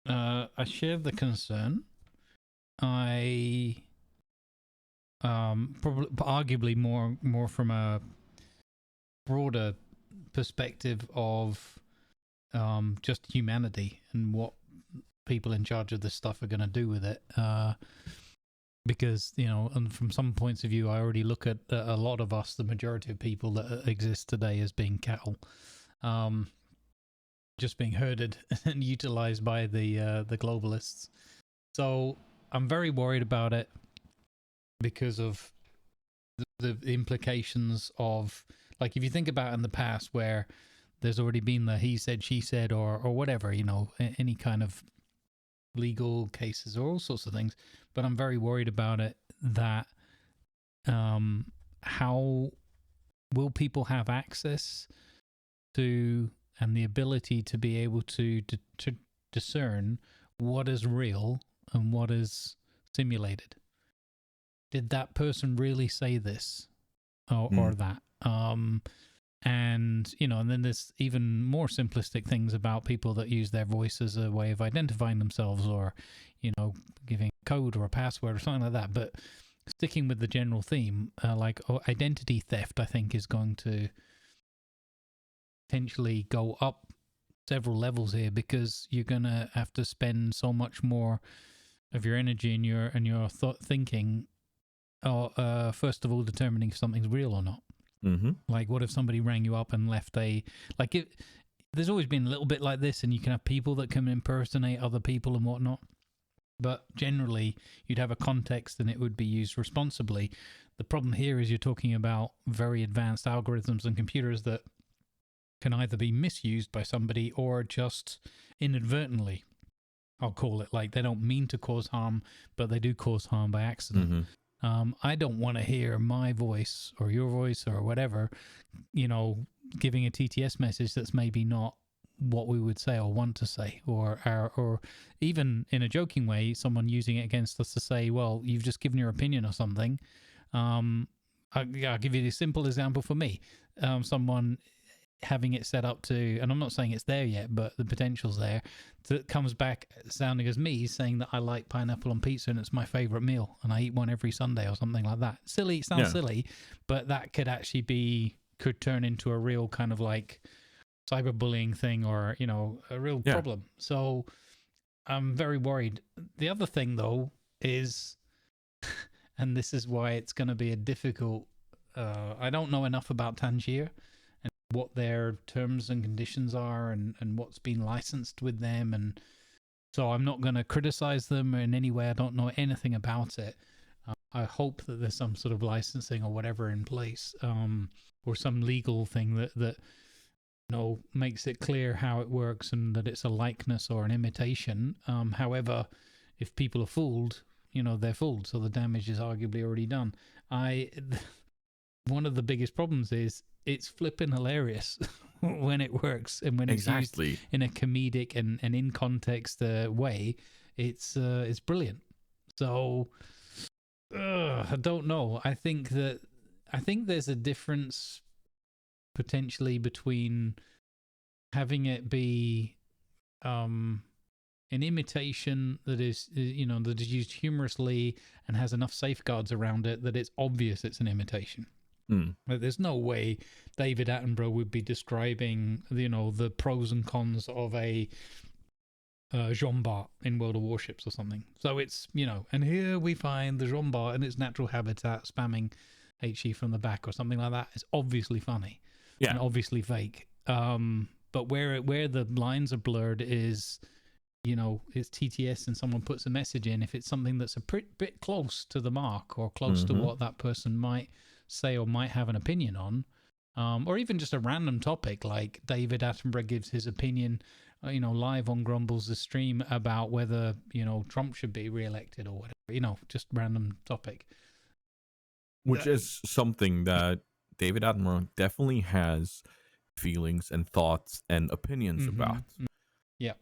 I share the concern. I probably arguably more from a broader perspective of just humanity and what people in charge of this stuff are going to do with it, because and from some points of view I already look at a lot of us, the majority of people that exist today, as being cattle, just being herded and utilized by the globalists. So I'm very worried about it because of the implications of, like, if you think about in the past where there's already been the he said, she said, or whatever, any kind of legal cases or all sorts of things. But I'm very worried about it, that how will people have access to and the ability to be able to discern what is real and what is simulated? Did that person really say this or that? And and then there's even more simplistic things about people that use their voice as a way of identifying themselves, or giving a code or a password or something like that. But sticking with the general theme, identity theft, I think, is going to potentially go up several levels here, because you're gonna have to spend so much more of your energy and your thinking, first of all, determining if something's real or not. Mm-hmm. Like, what if somebody rang you up and left there's always been a little bit like this, and you can have people that can impersonate other people and whatnot, but generally you'd have a context and it would be used responsibly. The problem here is you're talking about very advanced algorithms and computers that can either be misused by somebody or just inadvertently, I'll call it, like they don't mean to cause harm, but they do cause harm by accident. Mm-hmm. I don't want to hear my voice or your voice or whatever, giving a TTS message that's maybe not what we would say or want to say, or even in a joking way, someone using it against us to say, well, you've just given your opinion or something. I'll give you a simple example for me. Someone having it set up to, and I'm not saying it's there yet, but the potential's there, that comes back sounding as me, saying that I like pineapple on pizza and it's my favorite meal and I eat one every Sunday or something like that. Silly, sounds silly, but that could actually could turn into a real kind of like cyberbullying thing, or a real problem. So I'm very worried. The other thing though is, and this is why it's going to be a difficult, I don't know enough about Tangier and what their terms and conditions are, and what's been licensed with them, and so I'm not going to criticize them in any way. I don't know anything about it. I hope that there's some sort of licensing or whatever in place, or some legal thing that makes it clear how it works and that it's a likeness or an imitation. However, if people are fooled, they're fooled, so the damage is arguably already done. One of the biggest problems is it's flipping hilarious when it works, and when it's used in a comedic and in context way, it's brilliant. So I don't know. I think there's a difference potentially between having it be an imitation that is that is used humorously and has enough safeguards around it that it's obvious it's an imitation. But there's no way David Attenborough would be describing the pros and cons of a Jean Bart in World of Warships or something. So it's and here we find the Jean Bart in its natural habitat spamming HE from the back or something like that. It's obviously funny, and obviously fake. But where the lines are blurred is it's TTS and someone puts a message in. If it's something that's a bit close to the mark or close to what that person might say or might have an opinion on, or even just a random topic, like David Attenborough gives his opinion live on Grumbles' stream about whether Trump should be re-elected or whatever, just random topic, which is something that David Attenborough definitely has feelings and thoughts and opinions about. Yeah.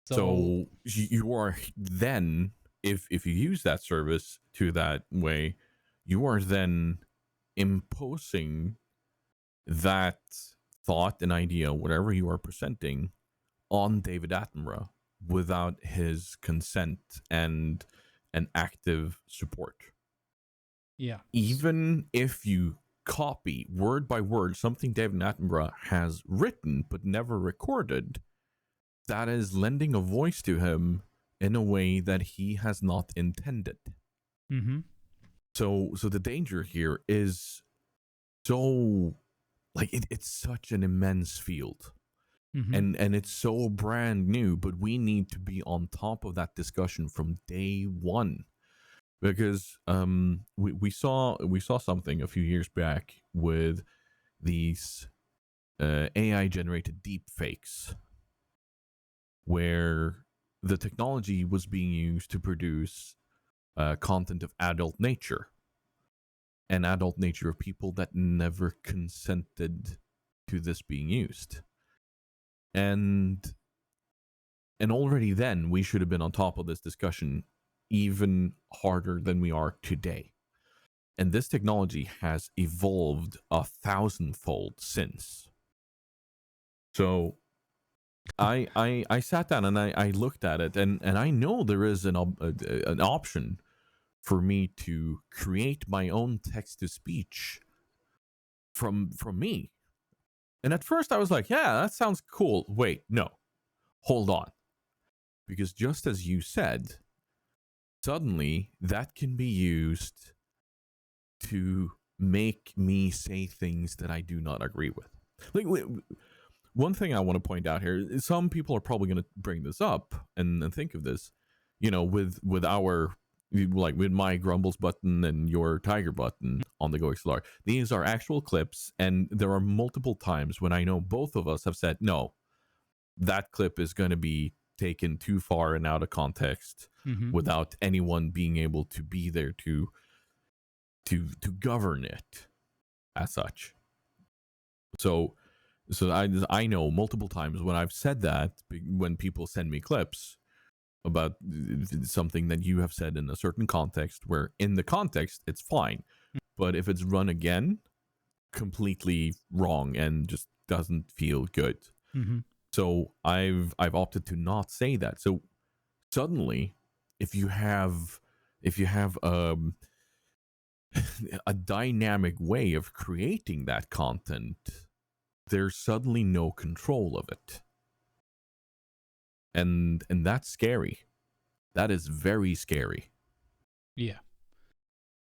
So you are then if you use that service to that way, you are then imposing that thought and idea, whatever you are presenting, on David Attenborough without his consent and an active support. Yeah. Even if you copy word by word something David Attenborough has written but never recorded, that is lending a voice to him in a way that he has not intended. Mm-hmm. So the danger here is so like it's such an immense field. Mm-hmm. And it's so brand new, but we need to be on top of that discussion from day one, because we saw something a few years back with these AI generated deep fakes, where the technology was being used to produce content of adult nature, and adult nature of people that never consented to this being used. And already then we should have been on top of this discussion even harder than we are today. And this technology has evolved 1,000-fold since. So I sat down and I looked at it, and I know there is an option for me to create my own text to speech from me. And at first I was like, yeah, that sounds cool. Wait, no, hold on. Because just as you said, suddenly that can be used to make me say things that I do not agree with. Like, one thing I want to point out here is some people are probably going to bring this up and think of this, with our, like with my Grumbles button and your Tiger button on the Go XLR. These are actual clips, and there are multiple times when I know both of us have said, no, that clip is going to be taken too far and out of context, Mm-hmm. without anyone being able to be there to govern it as such. So I know multiple times when I've said that, when people send me clips about something that you have said in a certain context, where in the context it's fine, but if it's run again, completely wrong and just doesn't feel good. Mm-hmm. So I've opted to not say that. So suddenly, if you have a dynamic way of creating that content, there's suddenly no control of it, and that's scary. That is very scary. Yeah.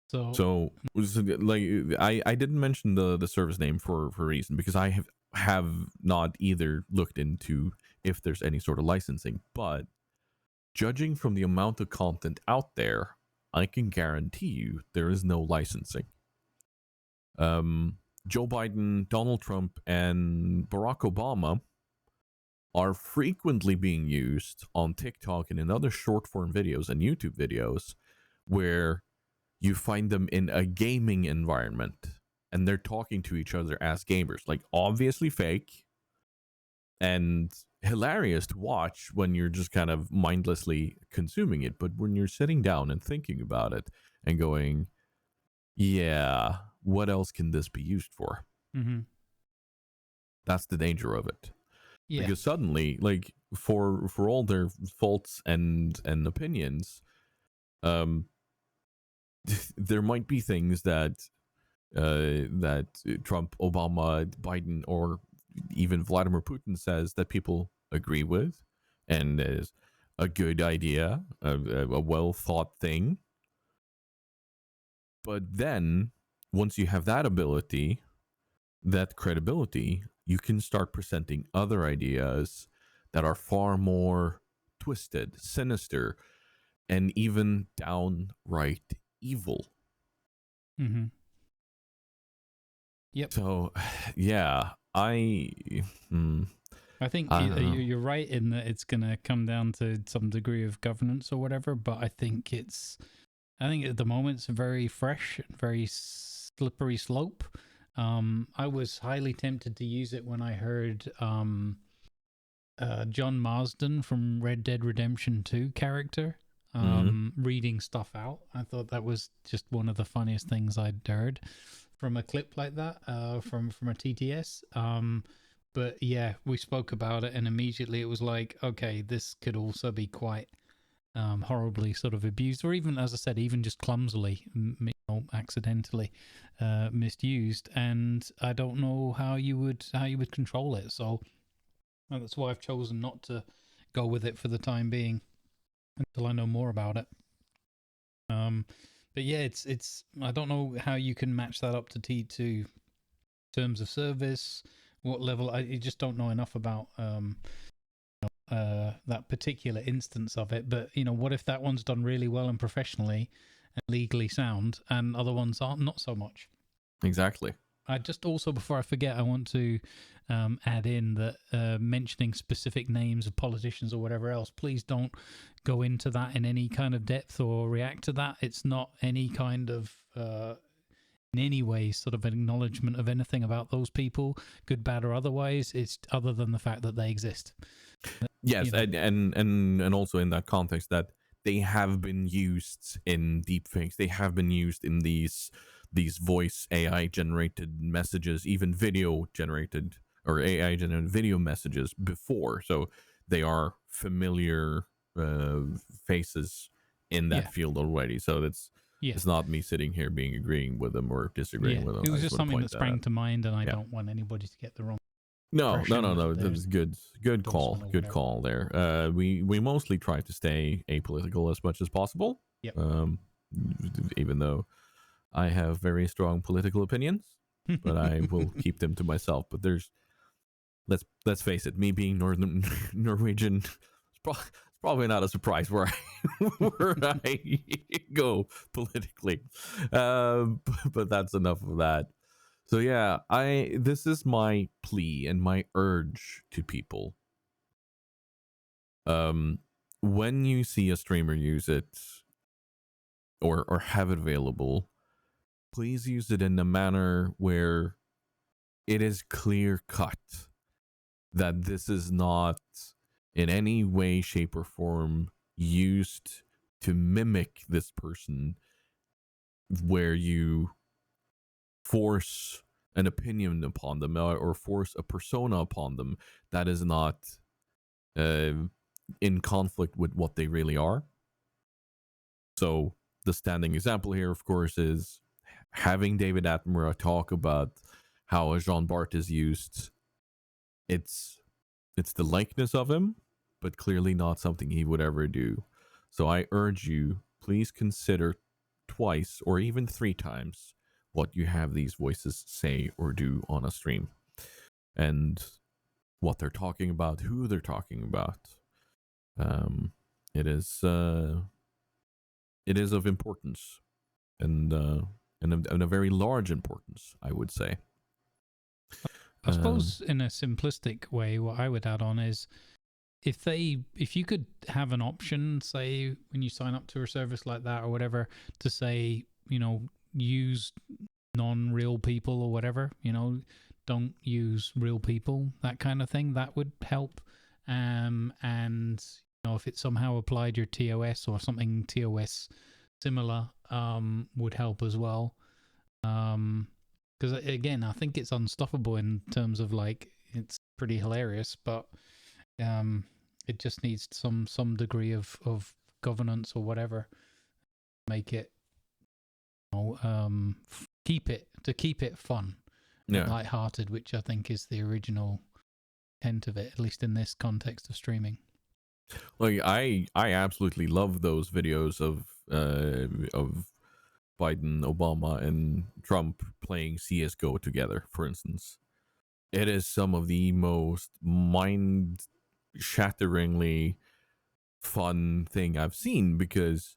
So So like, I didn't mention the service name for a reason, because I have not either looked into if there's any sort of licensing, but judging from the amount of content out there, I can guarantee you there is no licensing. Joe Biden, Donald Trump, and Barack Obama are frequently being used on TikTok and in other short form videos and YouTube videos, where you find them in a gaming environment and they're talking to each other as gamers, like obviously fake and hilarious to watch when you're just kind of mindlessly consuming it. But when you're sitting down and thinking about it and going, yeah, what else can this be used for? mm-hmm. That's the danger of it. Yeah. Because suddenly, like, for all their faults and opinions, there might be things that Trump, Obama, Biden, or even Vladimir Putin says that people agree with, and is a good idea, a well thought thing. But then, once you have that ability, that credibility, you can start presenting other ideas that are far more twisted, sinister, and even downright evil. Mm-hmm. Yep. So, yeah, I think I don't know. you're right in that it's going to come down to some degree of governance or whatever, but I think at the moment it's a very fresh, very slippery slope. I was highly tempted to use it when I heard John Marsden from Red Dead Redemption 2 character reading stuff out. I thought that was just one of the funniest things I'd heard from a clip like that, from a TTS. But yeah, we spoke about it, and immediately it was like, okay, this could also be quite horribly sort of abused, or even, as I said, even just clumsily, accidentally misused. And I don't know how you would control it. So that's why I've chosen not to go with it for the time being until I know more about it. But yeah, it's I don't know how you can match that up to T2 terms of service. What level? I just don't know enough about that particular instance of it. But what if that one's done really well and professionally and legally sound, and other ones aren't, not so much? Exactly. I just also, before I forget, I want to add in that mentioning specific names of politicians or whatever else, please don't go into that in any kind of depth or react to that. It's not any kind of in any way sort of an acknowledgement of anything about those people, good, bad, or otherwise. It's other than the fact that they exist. Yes, and also in that context that they have been used in deepfakes. They have been used in these voice AI generated messages, even video generated or AI generated video messages before. So they are familiar faces in that field already. So it's not me sitting here agreeing with them or disagreeing with them. It was just something that sprang to mind, and I don't want anybody to get the wrong. No. That's good call there. We mostly try to stay apolitical as much as possible. Yep. Even though I have very strong political opinions, but I will keep them to myself. But let's face it, me being Norwegian, it's probably not a surprise where I go politically. But that's enough of that. So yeah, this is my plea and my urge to people. When you see a streamer use it or have it available, please use it in a manner where it is clear cut that this is not in any way, shape, or form used to mimic this person, where you force an opinion upon them or force a persona upon them that is not in conflict with what they really are. So the standing example here, of course, is having David Attenborough talk about how Jean Bart is used. It's the likeness of him, but clearly not something he would ever do. So I urge you, please consider twice or even 3 times what you have these voices say or do on a stream, and what they're talking about, who they're talking about. It is of importance, and a very large importance, I would say. I suppose in a simplistic way, what I would add on is if you could have an option, say when you sign up to a service like that or whatever, to say, use non-real people or whatever, don't use real people, that kind of thing, that would help. And if it somehow applied your TOS or something TOS similar, would help as well. Because again, I think it's unstoppable in terms of it's pretty hilarious, but it just needs some degree of governance or whatever, make it keep it fun, lighthearted, which I think is the original intent of it, at least in this context of streaming. Like I absolutely love those videos of Biden, Obama, and Trump playing CS:GO together, for instance. It is some of the most mind-shatteringly fun thing I've seen, because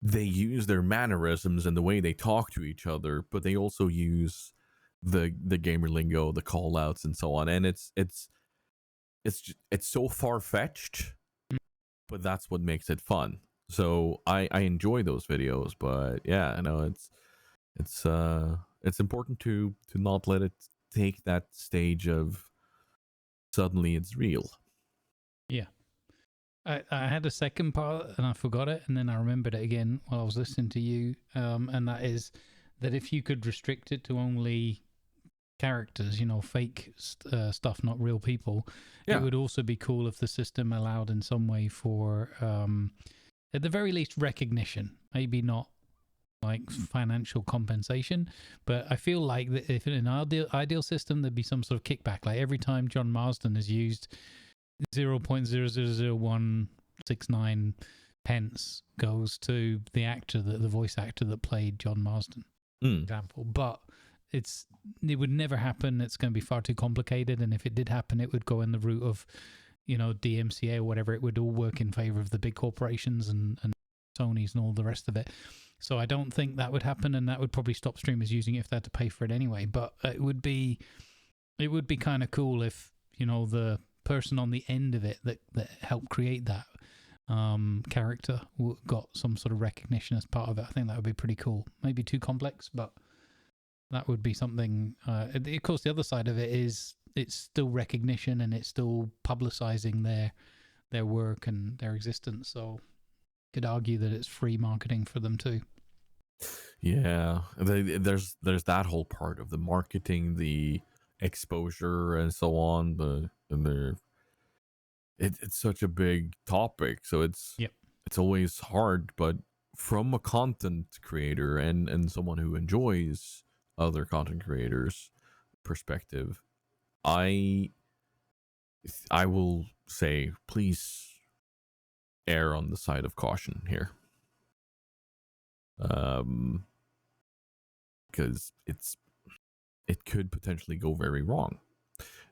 they use their mannerisms and the way they talk to each other, but they also use the gamer lingo, the call outs, and so on. And it's so far-fetched, but that's what makes it fun. So I enjoy those videos, but yeah, I know it's important to not let it take that stage of suddenly it's real. Yeah. I had a second part and I forgot it, and then I remembered it again while I was listening to you. And that is that if you could restrict it to only characters, fake stuff, not real people, it Yeah. would also be cool if the system allowed in some way for, at the very least, recognition. Maybe not like financial compensation, but I feel like that if in an ideal system, there'd be some sort of kickback. Like every time John Marsden is used, 0.000169 pence goes to the voice actor that played John Marsden, for Mm. example. But it would never happen. It's going to be far too complicated, and if it did happen, it would go in the route of DMCA or whatever. It would all work in favor of the big corporations and Sony's and all the rest of it. So I don't think that would happen, and that would probably stop streamers using it if they had to pay for it anyway. But it would be kind of cool if the person on the end of it that helped create that character got some sort of recognition as part of it. I think that would be pretty cool. Maybe too complex, but that would be something. Of course, the other side of it is it's still recognition and it's still publicizing their work and their existence. So you could argue that it's free marketing for them too. Yeah, there's that whole part of the marketing, the exposure, and so on. It's such a big topic, so it's always hard. But from a content creator and someone who enjoys other content creators' perspective, I will say, please err on the side of caution here. Because it could potentially go very wrong,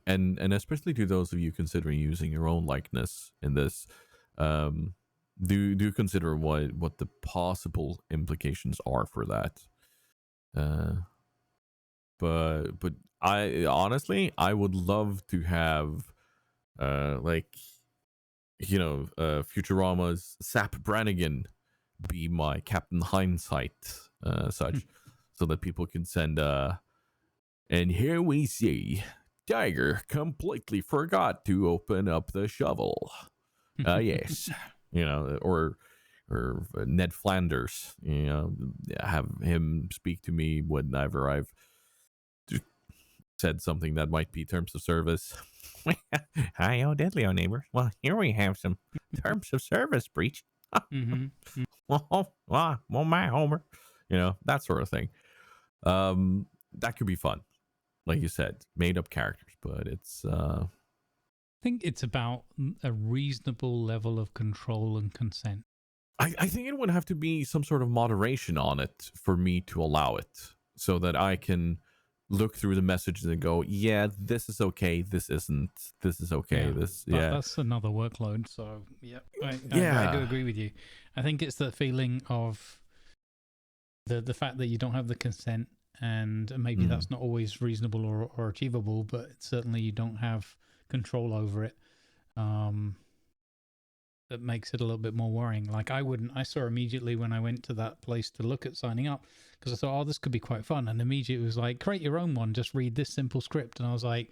and especially to those of you considering using your own likeness in this, do consider what the possible implications are for that. But I honestly, I would love to have Futurama's Sap Brannigan be my Captain Hindsight, such, so that people can send and here we see Tiger completely forgot to open up the shovel. Yes, or Ned Flanders, have him speak to me whenever I've said something that might be terms of service. Hi, oh deadly, oh neighbor. Well, here we have some terms of service breach. Well, my Homer, that sort of thing. That could be fun, like you said, made up characters, but it's I think it's about a reasonable level of control and consent. I think it would have to be some sort of moderation on it for me to allow it, so that I can look through the messages and go, yeah, this is okay, this isn't, this is okay, that's another workload. So I do agree with you. I think it's the feeling of the fact that you don't have the consent, and maybe that's not always reasonable or achievable, but certainly you don't have control over it. That makes it a little bit more worrying. Like I saw immediately when I went to that place to look at signing up, because I thought, oh, this could be quite fun. And immediately it was like, create your own one, just read this simple script. And I was like,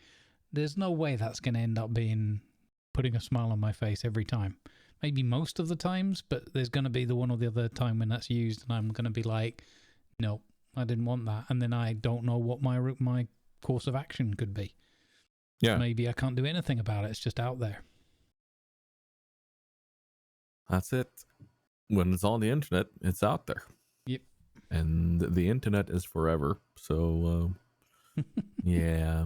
there's no way that's going to end up being putting a smile on my face every time. Maybe most of the times, but there's going to be the one or the other time when that's used, and I'm going to be like, no, I didn't want that. And then I don't know what my course of action could be. Yeah. Maybe I can't do anything about it. It's just out there. That's it. When it's on the internet, it's out there. Yep. And the internet is forever. So, yeah,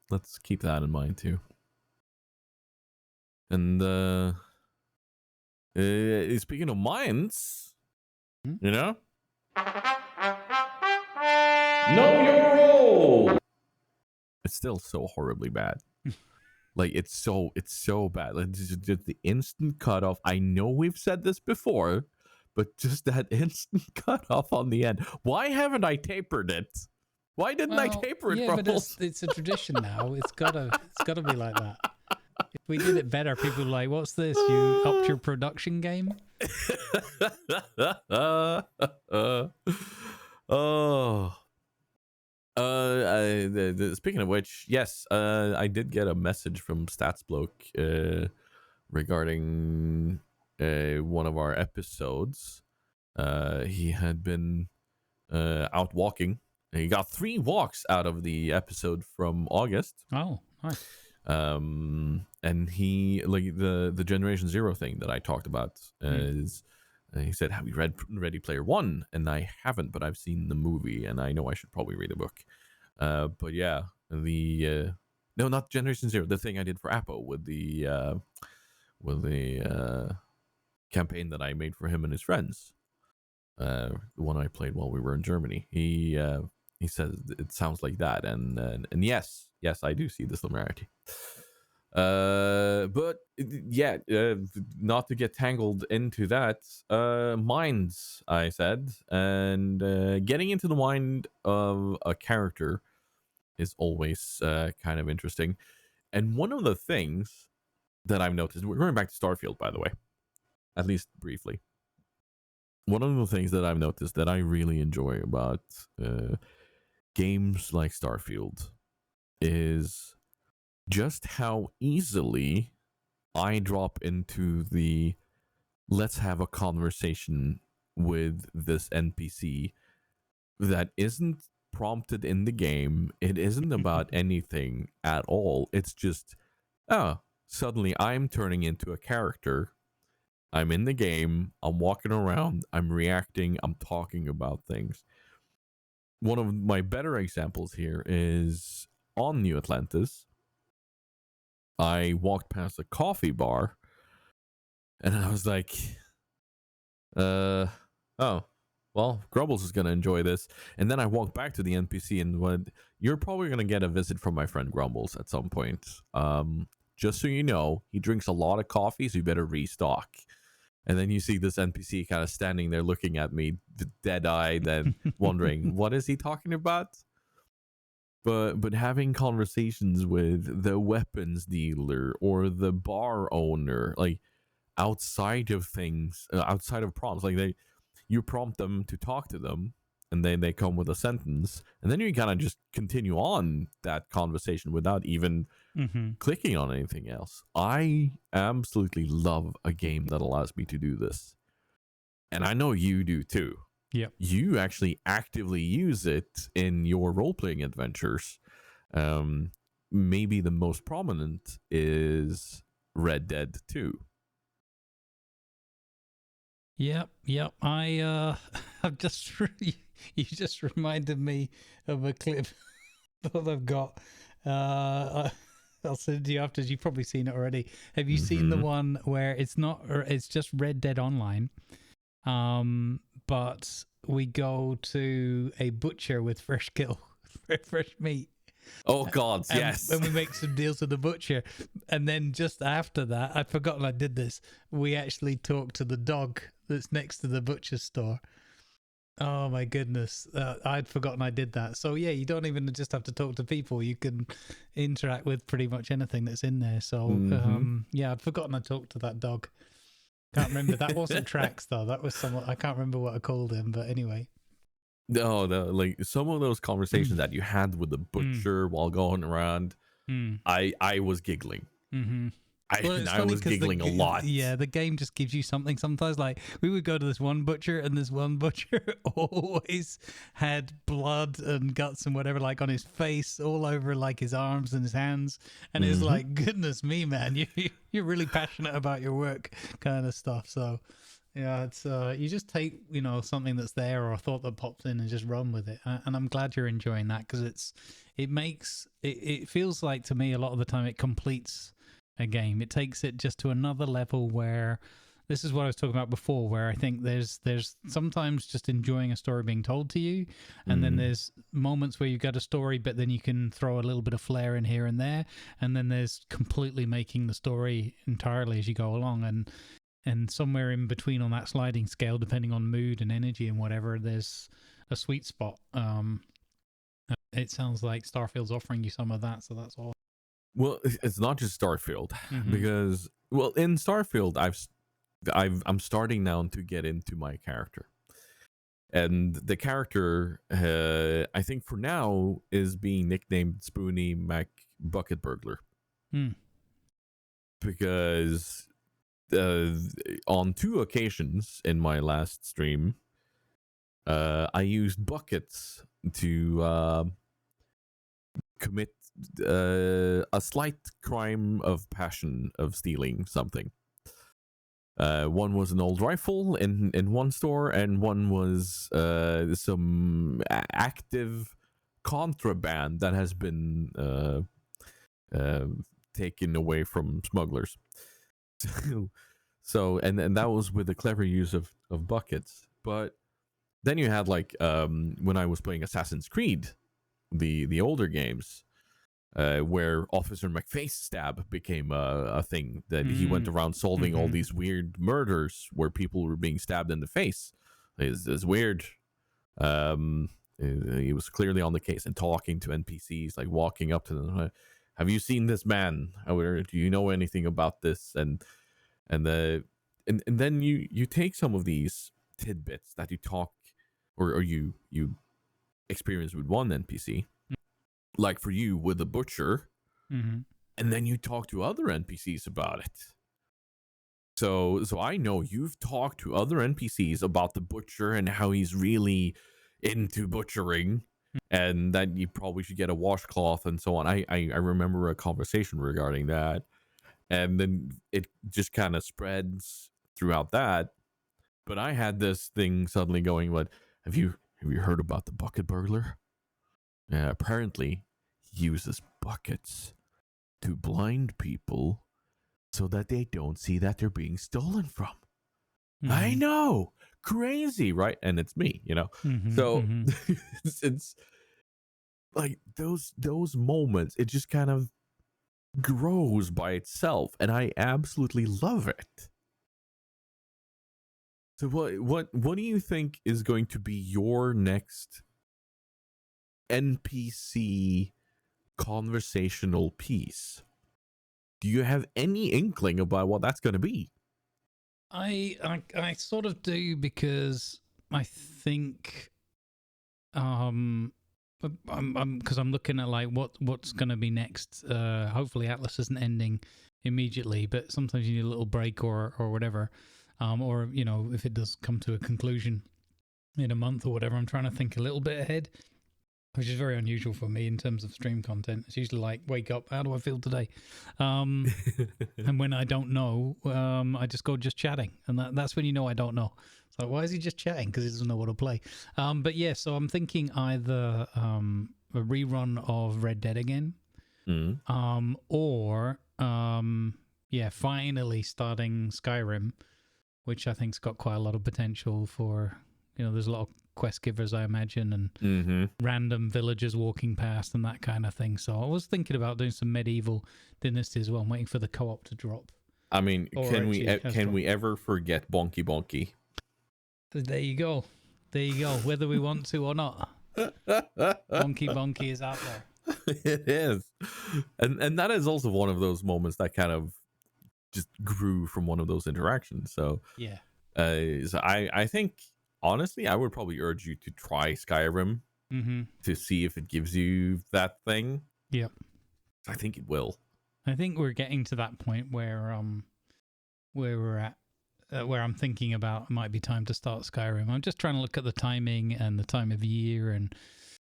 let's keep that in mind too. And speaking of minds, know your role. It's still so horribly bad. Like it's so bad. Like just the instant cutoff. I know we've said this before, but just that instant cutoff on the end. Why haven't I tapered it? Why didn't I taper it? Yeah, but it's a tradition now. It's gotta be like that. If we did it better, people are like, "What's this? You upped your production game?" Speaking of which, yes, I did get a message from StatsBloke regarding one of our episodes. He had been out walking. He got 3 walks out of the episode from August. Oh, nice. And he, like, the Generation Zero thing that I talked about is, he said, "Have you read Ready Player One?" And I haven't, but I've seen the movie, and I know I should probably read a book. But yeah, the no, not Generation Zero. The thing I did for Apple with the campaign that I made for him and his friends. The one I played while we were in Germany. He says it sounds like that, and yes, I do see the similarity. But yeah, not to get tangled into that. Minds, I said, and getting into the mind of a character is always kind of interesting. And one of the things that I've noticed, we're going back to Starfield, by the way, at least briefly. One of the things that I've noticed that I really enjoy about games like Starfield is just how easily I drop into the let's have a conversation with this NPC that isn't prompted in the game. It isn't about anything at all. It's just, suddenly I'm turning into a character. I'm in the game, I'm walking around, I'm reacting, I'm talking about things. One of my better examples here is on New Atlantis. I walked past a coffee bar and I was like, oh, well, Grumbles is going to enjoy this. And then I walked back to the NPC and went, "You're probably going to get a visit from my friend Grumbles at some point. Just so you know, he drinks a lot of coffee, so you better restock." And then you see this NPC kind of standing there looking at me, dead-eyed, and wondering, what is he talking about? But having conversations with the weapons dealer or the bar owner, like outside of things, outside of prompts, like you prompt them to talk to them, and then they come with a sentence, and then you kind of just continue on that conversation without even clicking on anything else. I absolutely love a game that allows me to do this, and I know you do too. Yep. You actually actively use it in your role-playing adventures. Maybe the most prominent is Red Dead 2. Yep. I've you just reminded me of a clip that I've got. I'll send it to you after. You've probably seen it already. Have you seen the one where it's just Red Dead Online, but we go to a butcher with fresh meat. Oh God, yes. And we make some deals with the butcher, and then just after that, I'd forgotten I did this. We actually talk to the dog that's next to the butcher store. Oh my goodness, I'd forgotten I did that. So yeah, you don't even just have to talk to people. You can interact with pretty much anything that's in there. So yeah, I'd forgotten I talked to that dog. Can't remember. That wasn't Trax though. That was someone. I can't remember what I called him. But anyway. No, like some of those conversations that you had with the butcher while going around, I was giggling. I was giggling a lot. Yeah, the game just gives you something sometimes. Like, we would go to this one butcher, and this one butcher always had blood and guts and whatever, like, on his face, all over, like, his arms and his hands. And it's like, goodness me, man, you're really passionate about your work kind of stuff. So, yeah, it's you just take, something that's there or a thought that pops in and just run with it. And I'm glad you're enjoying that, because it feels like, to me, a lot of the time it completes a game. It takes it just to another level, where this is what I was talking about before, where I think there's sometimes just enjoying a story being told to you, and then there's moments where you've got a story, but then you can throw a little bit of flair in here and there, and then there's completely making the story entirely as you go along, and somewhere in between on that sliding scale, depending on mood and energy and whatever, there's a sweet spot. It sounds like Starfield's offering you some of that, so that's all. Well, it's not just Starfield, because, well, in Starfield, I'm starting now to get into my character, and the character, I think for now, is being nicknamed Spoony Mac Bucket Burglar, because on 2 occasions in my last stream, I used buckets to commit a slight crime of passion of stealing something. One was an old rifle in one store, and one was some active contraband that has been taken away from smugglers. So and that was with the clever use of buckets. But then you had like when I was playing Assassin's Creed, the older games, where Officer McFace stab became a thing, that he went around solving all these weird murders where people were being stabbed in the face. It's weird. He was clearly on the case and talking to NPCs, like walking up to them. Have you seen this man? Or do you know anything about this? And then you take some of these tidbits that you talk or you experience with one NPC, like for you with the butcher, and then you talk to other NPCs about it. So I know you've talked to other NPCs about the butcher and how he's really into butchering, and that you probably should get a washcloth and so on. I remember a conversation regarding that, and then it just kind of spreads throughout that. But I had this thing suddenly going, "What have you heard about the bucket burglar? Apparently, he uses buckets to blind people so that they don't see that they're being stolen from." I know, crazy, right? And it's me, so it's like those moments, it just kind of grows by itself, and I absolutely love it. So what do you think is going to be your next NPC conversational piece? Do you have any inkling about what that's going to be? I sort of do, because I think I'm looking at like what's going to be next. Hopefully Atlas isn't ending immediately, but sometimes you need a little break or whatever, or if it does come to a conclusion in a month or whatever. I'm trying to think a little bit ahead, which is very unusual for me in terms of stream content. It's usually like, wake up, how do I feel today? And when I don't know, I just go chatting, and that's when you know I don't know. It's like, why is he just chatting? Because he doesn't know what to play. But yeah, so I'm thinking either a rerun of Red Dead again, or finally starting Skyrim, which I think's got quite a lot of potential for, there's a lot of quest givers, I imagine, and random villagers walking past and that kind of thing. So I was thinking about doing some medieval Dynasty as well. I'm waiting for the co-op to drop. I mean, can we ever forget Bonky Bonky? There you go. Whether we want to or not, Bonky Bonky is out there. It is, and that is also one of those moments that kind of just grew from one of those interactions. So yeah, so I think, honestly, I would probably urge you to try Skyrim to see if it gives you that thing. Yep. I think it will. I think we're getting to that point where we're at, where I'm thinking about it might be time to start Skyrim. I'm just trying to look at the timing and the time of year and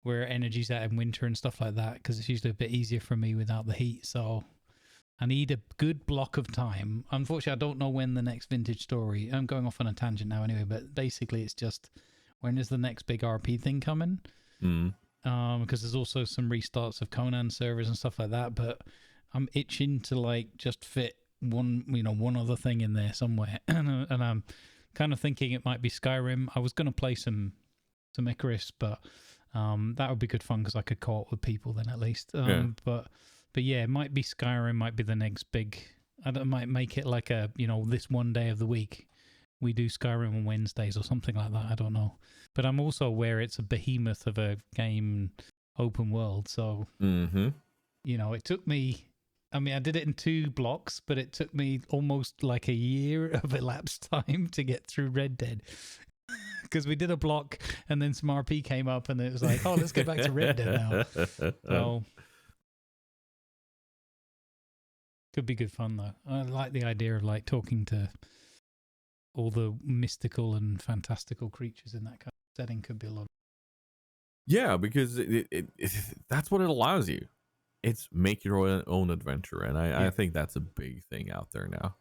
where energy's at in winter and stuff like that, because it's usually a bit easier for me without the heat. So I need a good block of time. Unfortunately, I don't know when the next vintage story... I'm going off on a tangent now anyway, but basically it's just, when is the next big RP thing coming? Because there's also some restarts of Conan servers and stuff like that, but I'm itching to like just fit one other thing in there somewhere. And I'm kind of thinking it might be Skyrim. I was going to play some Icarus, but that would be good fun because I could co-op with people then at least. But yeah, it might be Skyrim, might be the next big... I might make it like a, this one day of the week. We do Skyrim on Wednesdays or something like that. I don't know. But I'm also aware it's a behemoth of a game, open world. So, it took me... I mean, I did it in 2 blocks, but it took me almost like a year of elapsed time to get through Red Dead. Because we did a block and then some RP came up and it was like, oh, let's go back to Red Dead now. So... Could be good fun though. I like the idea of like talking to all the mystical and fantastical creatures in that kind of setting. Could be a lot. Yeah, because that's what it allows you. It's make your own adventure, and I think that's a big thing out there now,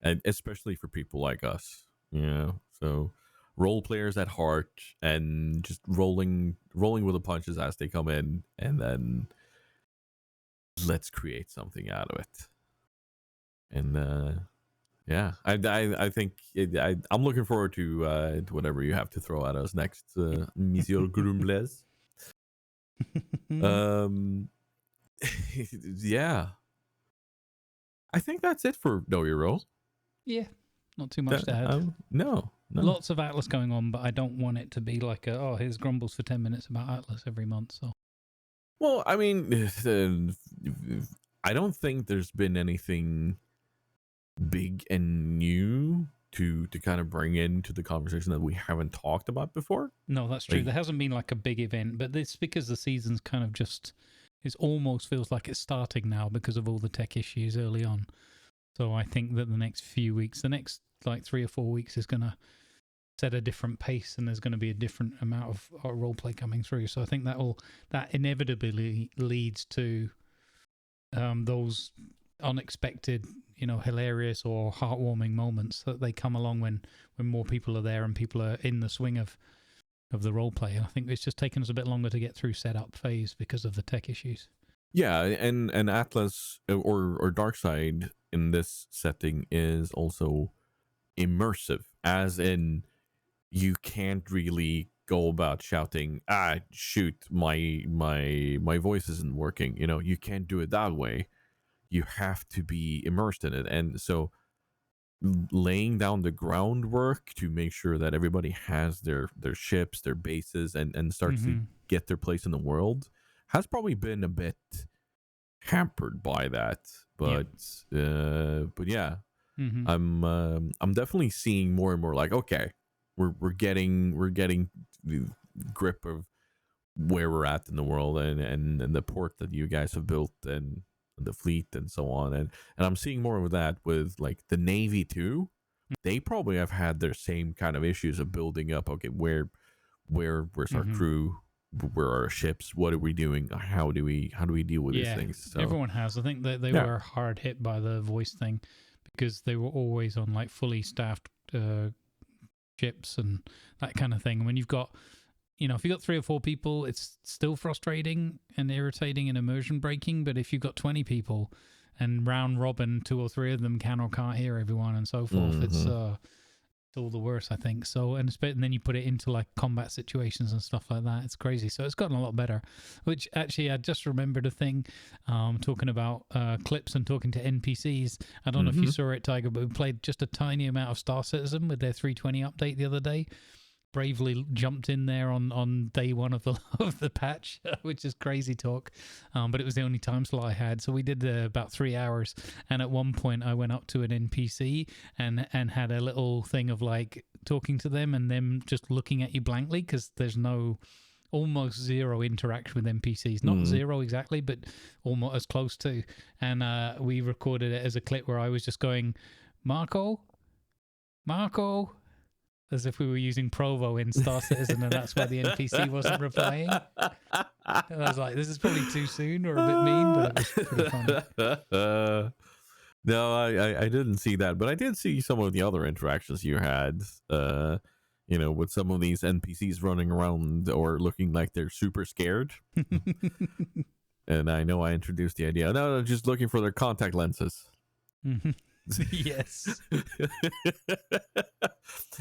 and especially for people like us, So role players at heart, and just rolling with the punches as they come in, and then let's create something out of it. And yeah, I think I'm looking forward to whatever you have to throw at us next, Monsieur Grumbles. Yeah, I think that's it for Know Your Role. Yeah, not too much to add. No. Lots of Atlas going on, but I don't want it to be like here's Grumbles for 10 minutes about Atlas every month. So, well, I mean, I don't think there's been anything big and new to kind of bring into the conversation that we haven't talked about before. No, that's true. There hasn't been like a big event, but it's because the season's kind of just, it almost feels like it's starting now because of all the tech issues early on. So I think that the next few weeks, the next like 3 or 4 weeks is going to set a different pace, and there's going to be a different amount of role play coming through. So I think that inevitably leads to those unexpected, hilarious or heartwarming moments that they come along when more people are there and people are in the swing of the role play. And I think it's just taken us a bit longer to get through setup phase because of the tech issues. Yeah, and Atlas or Darkside in this setting is also immersive, as in you can't really go about shouting, shoot, my voice isn't working. You can't do it that way. You have to be immersed in it. And so laying down the groundwork to make sure that everybody has their ships, their bases, and starts to get their place in the world has probably been a bit hampered by that. But yeah, I'm definitely seeing more and more like, okay, we're getting the grip of where we're at in the world, and the port that you guys have built, and the fleet and so on, and I'm seeing more of that with like the Navy too. They probably have had their same kind of issues of building up. Okay, where's our crew? Where are our ships? What are we doing? How do we deal with these things? So everyone has. I think that they were hard hit by the voice thing because they were always on like fully staffed ships and that kind of thing. And when you've got, if you've got 3 or 4 people, it's still frustrating and irritating and immersion breaking. But if you've got 20 people and round robin, 2 or 3 of them can or can't hear everyone and so forth, it's all the worse, I think. So, and then you put it into like combat situations and stuff like that. It's crazy. So it's gotten a lot better. Which actually, I just remembered a thing, talking about clips and talking to NPCs. I don't know if you saw it, Tiger, but we played just a tiny amount of Star Citizen with their 320 update the other day. Bravely jumped in there on day 1 of the patch, which is crazy talk, but it was the only time slot I had, so we did about 3 hours. And at one point I went up to an NPC and had a little thing of like talking to them and them just looking at you blankly, because there's almost zero interaction with NPCs. Not zero exactly, but almost as close to. And we recorded it as a clip where I was just going, Marco, as if we were using Provo in Star Citizen, and that's why the NPC wasn't replying. And I was like, this is probably too soon or a bit mean, but it was pretty funny. No, I didn't see that, but I did see some of the other interactions you had, with some of these NPCs running around or looking like they're super scared. And I know I introduced the idea. No, just looking for their contact lenses. Yes.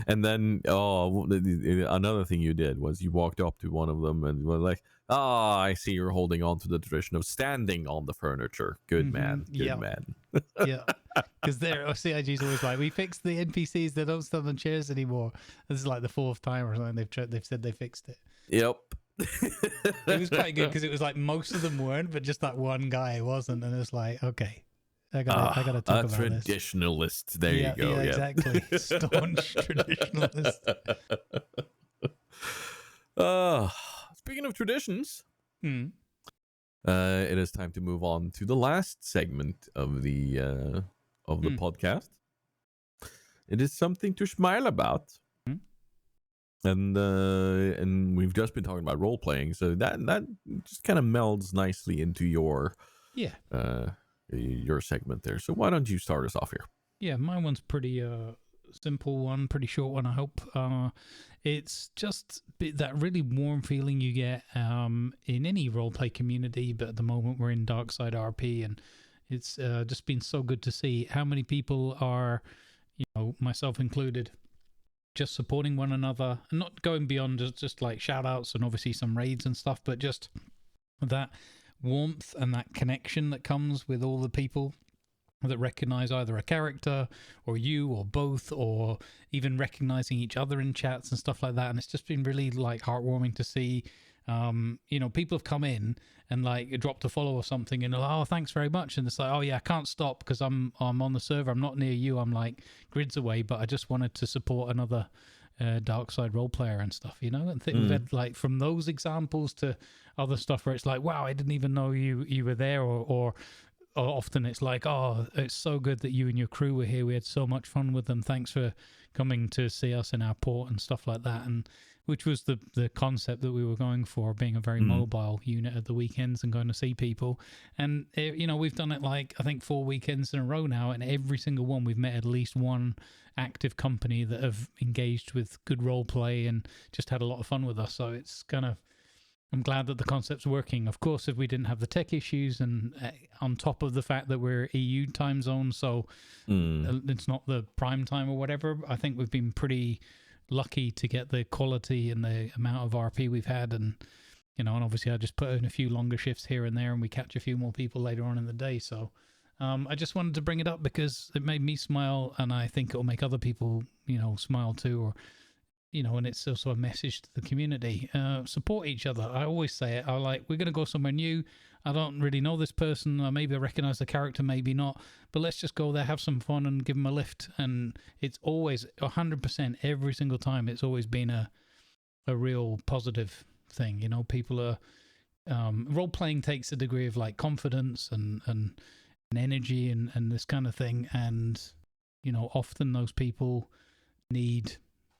And then another thing you did was you walked up to one of them and were like, I see you're holding on to the tradition of standing on the furniture. Good man. Yeah, because CIG's always like, we fixed the NPCs, they don't stand on chairs anymore. This is like the 4th time or something they've said they fixed it. Yep. It was quite good because it was like most of them weren't, but just that one guy wasn't, and it's like, okay, I gotta talk about this. A traditionalist. There you go. Yeah, exactly. Staunch traditionalist. Speaking of traditions, It is time to move on to the last segment of the podcast. It is something to smile about. And we've just been talking about role playing, so that just kind of melds nicely into your segment there. So why don't you start us off here? Yeah, my one's pretty simple one, pretty short one, I hope. It's just that really warm feeling you get in any roleplay community, but at the moment we're in Darkside RP, and it's just been so good to see how many people are, myself included, just supporting one another and not going beyond just like shout outs and obviously some raids and stuff, but just that warmth and that connection that comes with all the people that recognize either a character or you or both, or even recognizing each other in chats and stuff like that. And it's just been really like heartwarming to see. People have come in and like dropped a follow or something and oh, thanks very much, and it's like, oh yeah, I can't stop because I'm on the server, I'm not near you, I'm like grids away, but I just wanted to support another dark side role player and stuff, and we've had like from those examples to other stuff where it's like, wow, I didn't even know you were there, or often it's like, oh, it's so good that you and your crew were here, we had so much fun with them, thanks for coming to see us in our port and stuff like that. And which was the concept that we were going for, being a very mobile unit at the weekends and going to see people. And we've done it like I think 4 weekends in a row now, and every single one we've met at least one active company that have engaged with good role play and just had a lot of fun with us. So it's kind of, I'm glad that the concept's working. Of course, if we didn't have the tech issues, and on top of the fact that we're EU time zone, so it's not the prime time or whatever, I think we've been pretty lucky to get the quality and the amount of RP we've had. And, and obviously I just put in a few longer shifts here and there, and we catch a few more people later on in the day. So I just wanted to bring it up because it made me smile, and I think it'll make other people, smile too, or and it's also a message to the community. Support each other. I always say it. We're going to go somewhere new. I don't really know this person. Maybe I recognize the character, maybe not. But let's just go there, have some fun, and give them a lift. And it's always 100% every single time. It's always been a real positive thing. People are role playing takes a degree of like confidence and energy and this kind of thing. And often those people need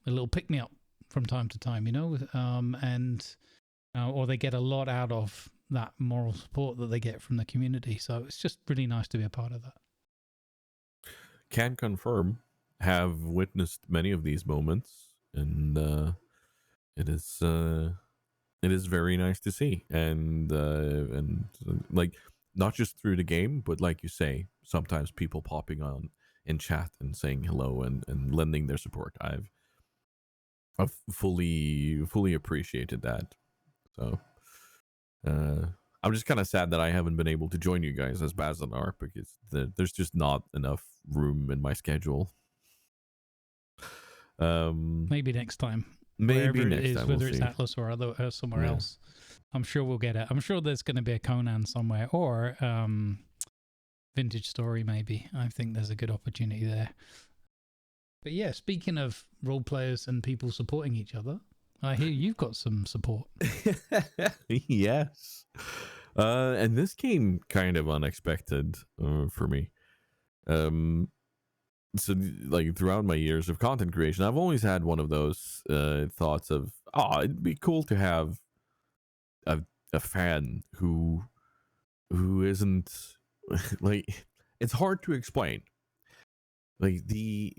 a little pick-me-up from time to time, or they get a lot out of that moral support that they get from the community. So it's just really nice to be a part of that. Can confirm, have witnessed many of these moments, and it is very nice to see, and like not just through the game, but like you say, sometimes people popping on in chat and saying hello and lending their support. I've fully appreciated that. So I'm just kind of sad that I haven't been able to join you guys as Bazanar, because there's just not enough room in my schedule. Maybe next time. Maybe next time, whether we'll it's see. Atlas or somewhere else. I'm sure we'll get it. I'm sure there's going to be a Conan somewhere, or Vintage Story maybe. I think there's a good opportunity there. But yeah, speaking of role players and people supporting each other, I hear you've got some support. Yes. And this came kind of unexpected for me. So like throughout my years of content creation, I've always had one of those thoughts of, it'd be cool to have a fan who isn't like, it's hard to explain. Like the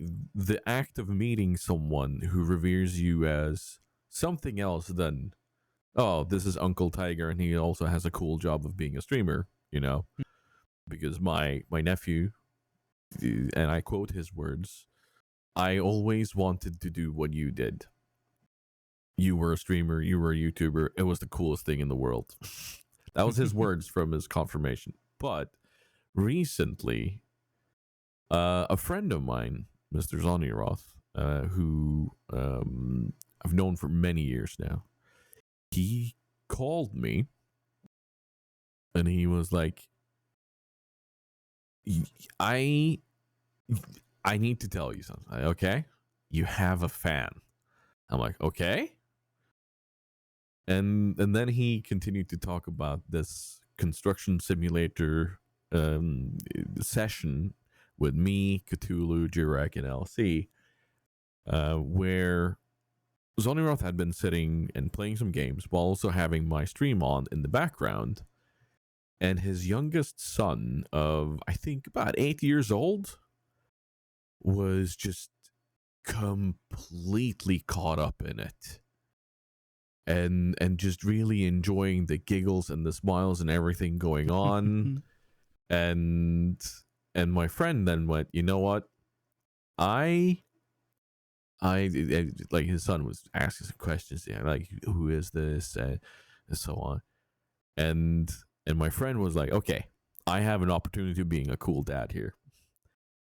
act of meeting someone who reveres you as something else than, oh, this is Uncle Tiger and he also has a cool job of being a streamer, because my nephew, and I quote his words, I always wanted to do what you did. You were a streamer, you were a YouTuber, it was the coolest thing in the world. That was his words from his confirmation. But recently, a friend of mine, Mr. Zoniroth, who I've known for many years now, he called me and he was like, I need to tell you something. Okay, you have a fan. I'm like, okay. And then he continued to talk about this construction simulator session with me, Cthulhu, Jirek, and LC, where Zoniroth had been sitting and playing some games while also having my stream on in the background. And his youngest son of, I think, about 8 years old was just completely caught up in it. And just really enjoying the giggles and the smiles and everything going on. and my friend then went, you know what? I like, his son was asking some questions, like, who is this, and so on. And my friend was like, okay, I have an opportunity of being a cool dad here.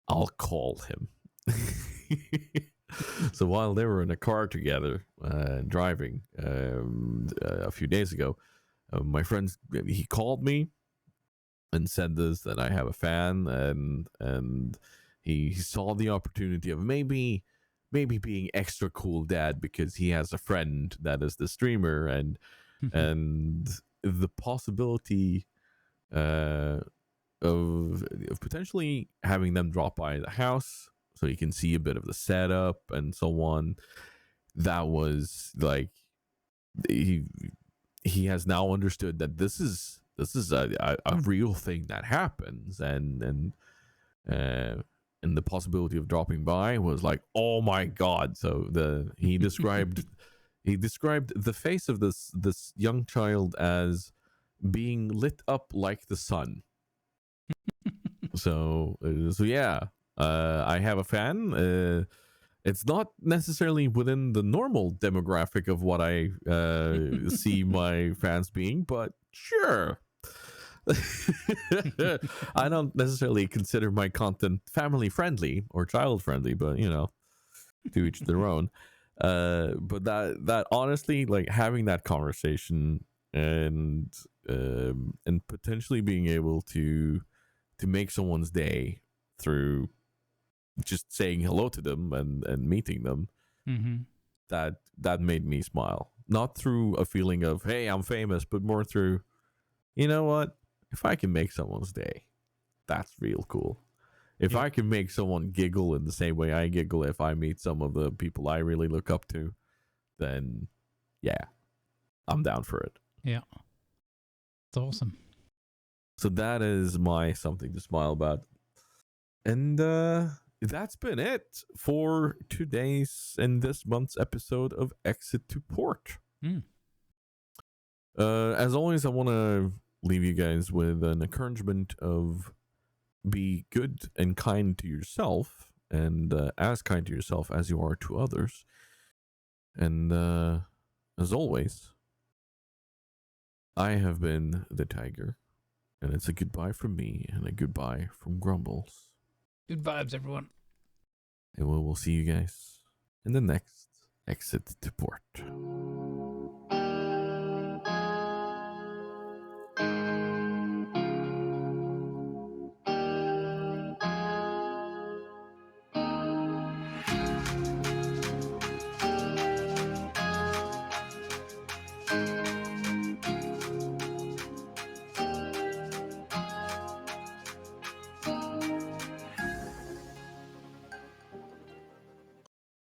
I'll call him. So while they were in a car together driving a few days ago, my friend, he called me and said this, that I have a fan, and he saw the opportunity of maybe being extra cool dad because he has a friend that is the streamer, and the possibility of potentially having them drop by the house so you can see a bit of the setup and so on. That was like, he has now understood that this is a real thing that happens, and the possibility of dropping by was like, oh my god. So he described the face of this young child as being lit up like the sun. So yeah, I have a fan. It's not necessarily within the normal demographic of what I see my fans being, but sure. I don't necessarily consider my content family friendly or child friendly, but to each their own. But that honestly, like, having that conversation and potentially being able to make someone's day through just saying hello to them and meeting them, that made me smile. Not through a feeling of, hey, I'm famous, but more through, you know what? If I can make someone's day, that's real cool. If I can make someone giggle in the same way I giggle if I meet some of the people I really look up to, then yeah, I'm down for it. Yeah. It's awesome. So that is my something to smile about. And that's been it for today's and this month's episode of Exit to Port. As always, I want to leave you guys with an encouragement of be good and kind to yourself, and as kind to yourself as you are to others. And as always, I have been the Tiger, and it's a goodbye from me and a goodbye from Grumbles. Good vibes, everyone. And we will see you guys in the next Exit to Port.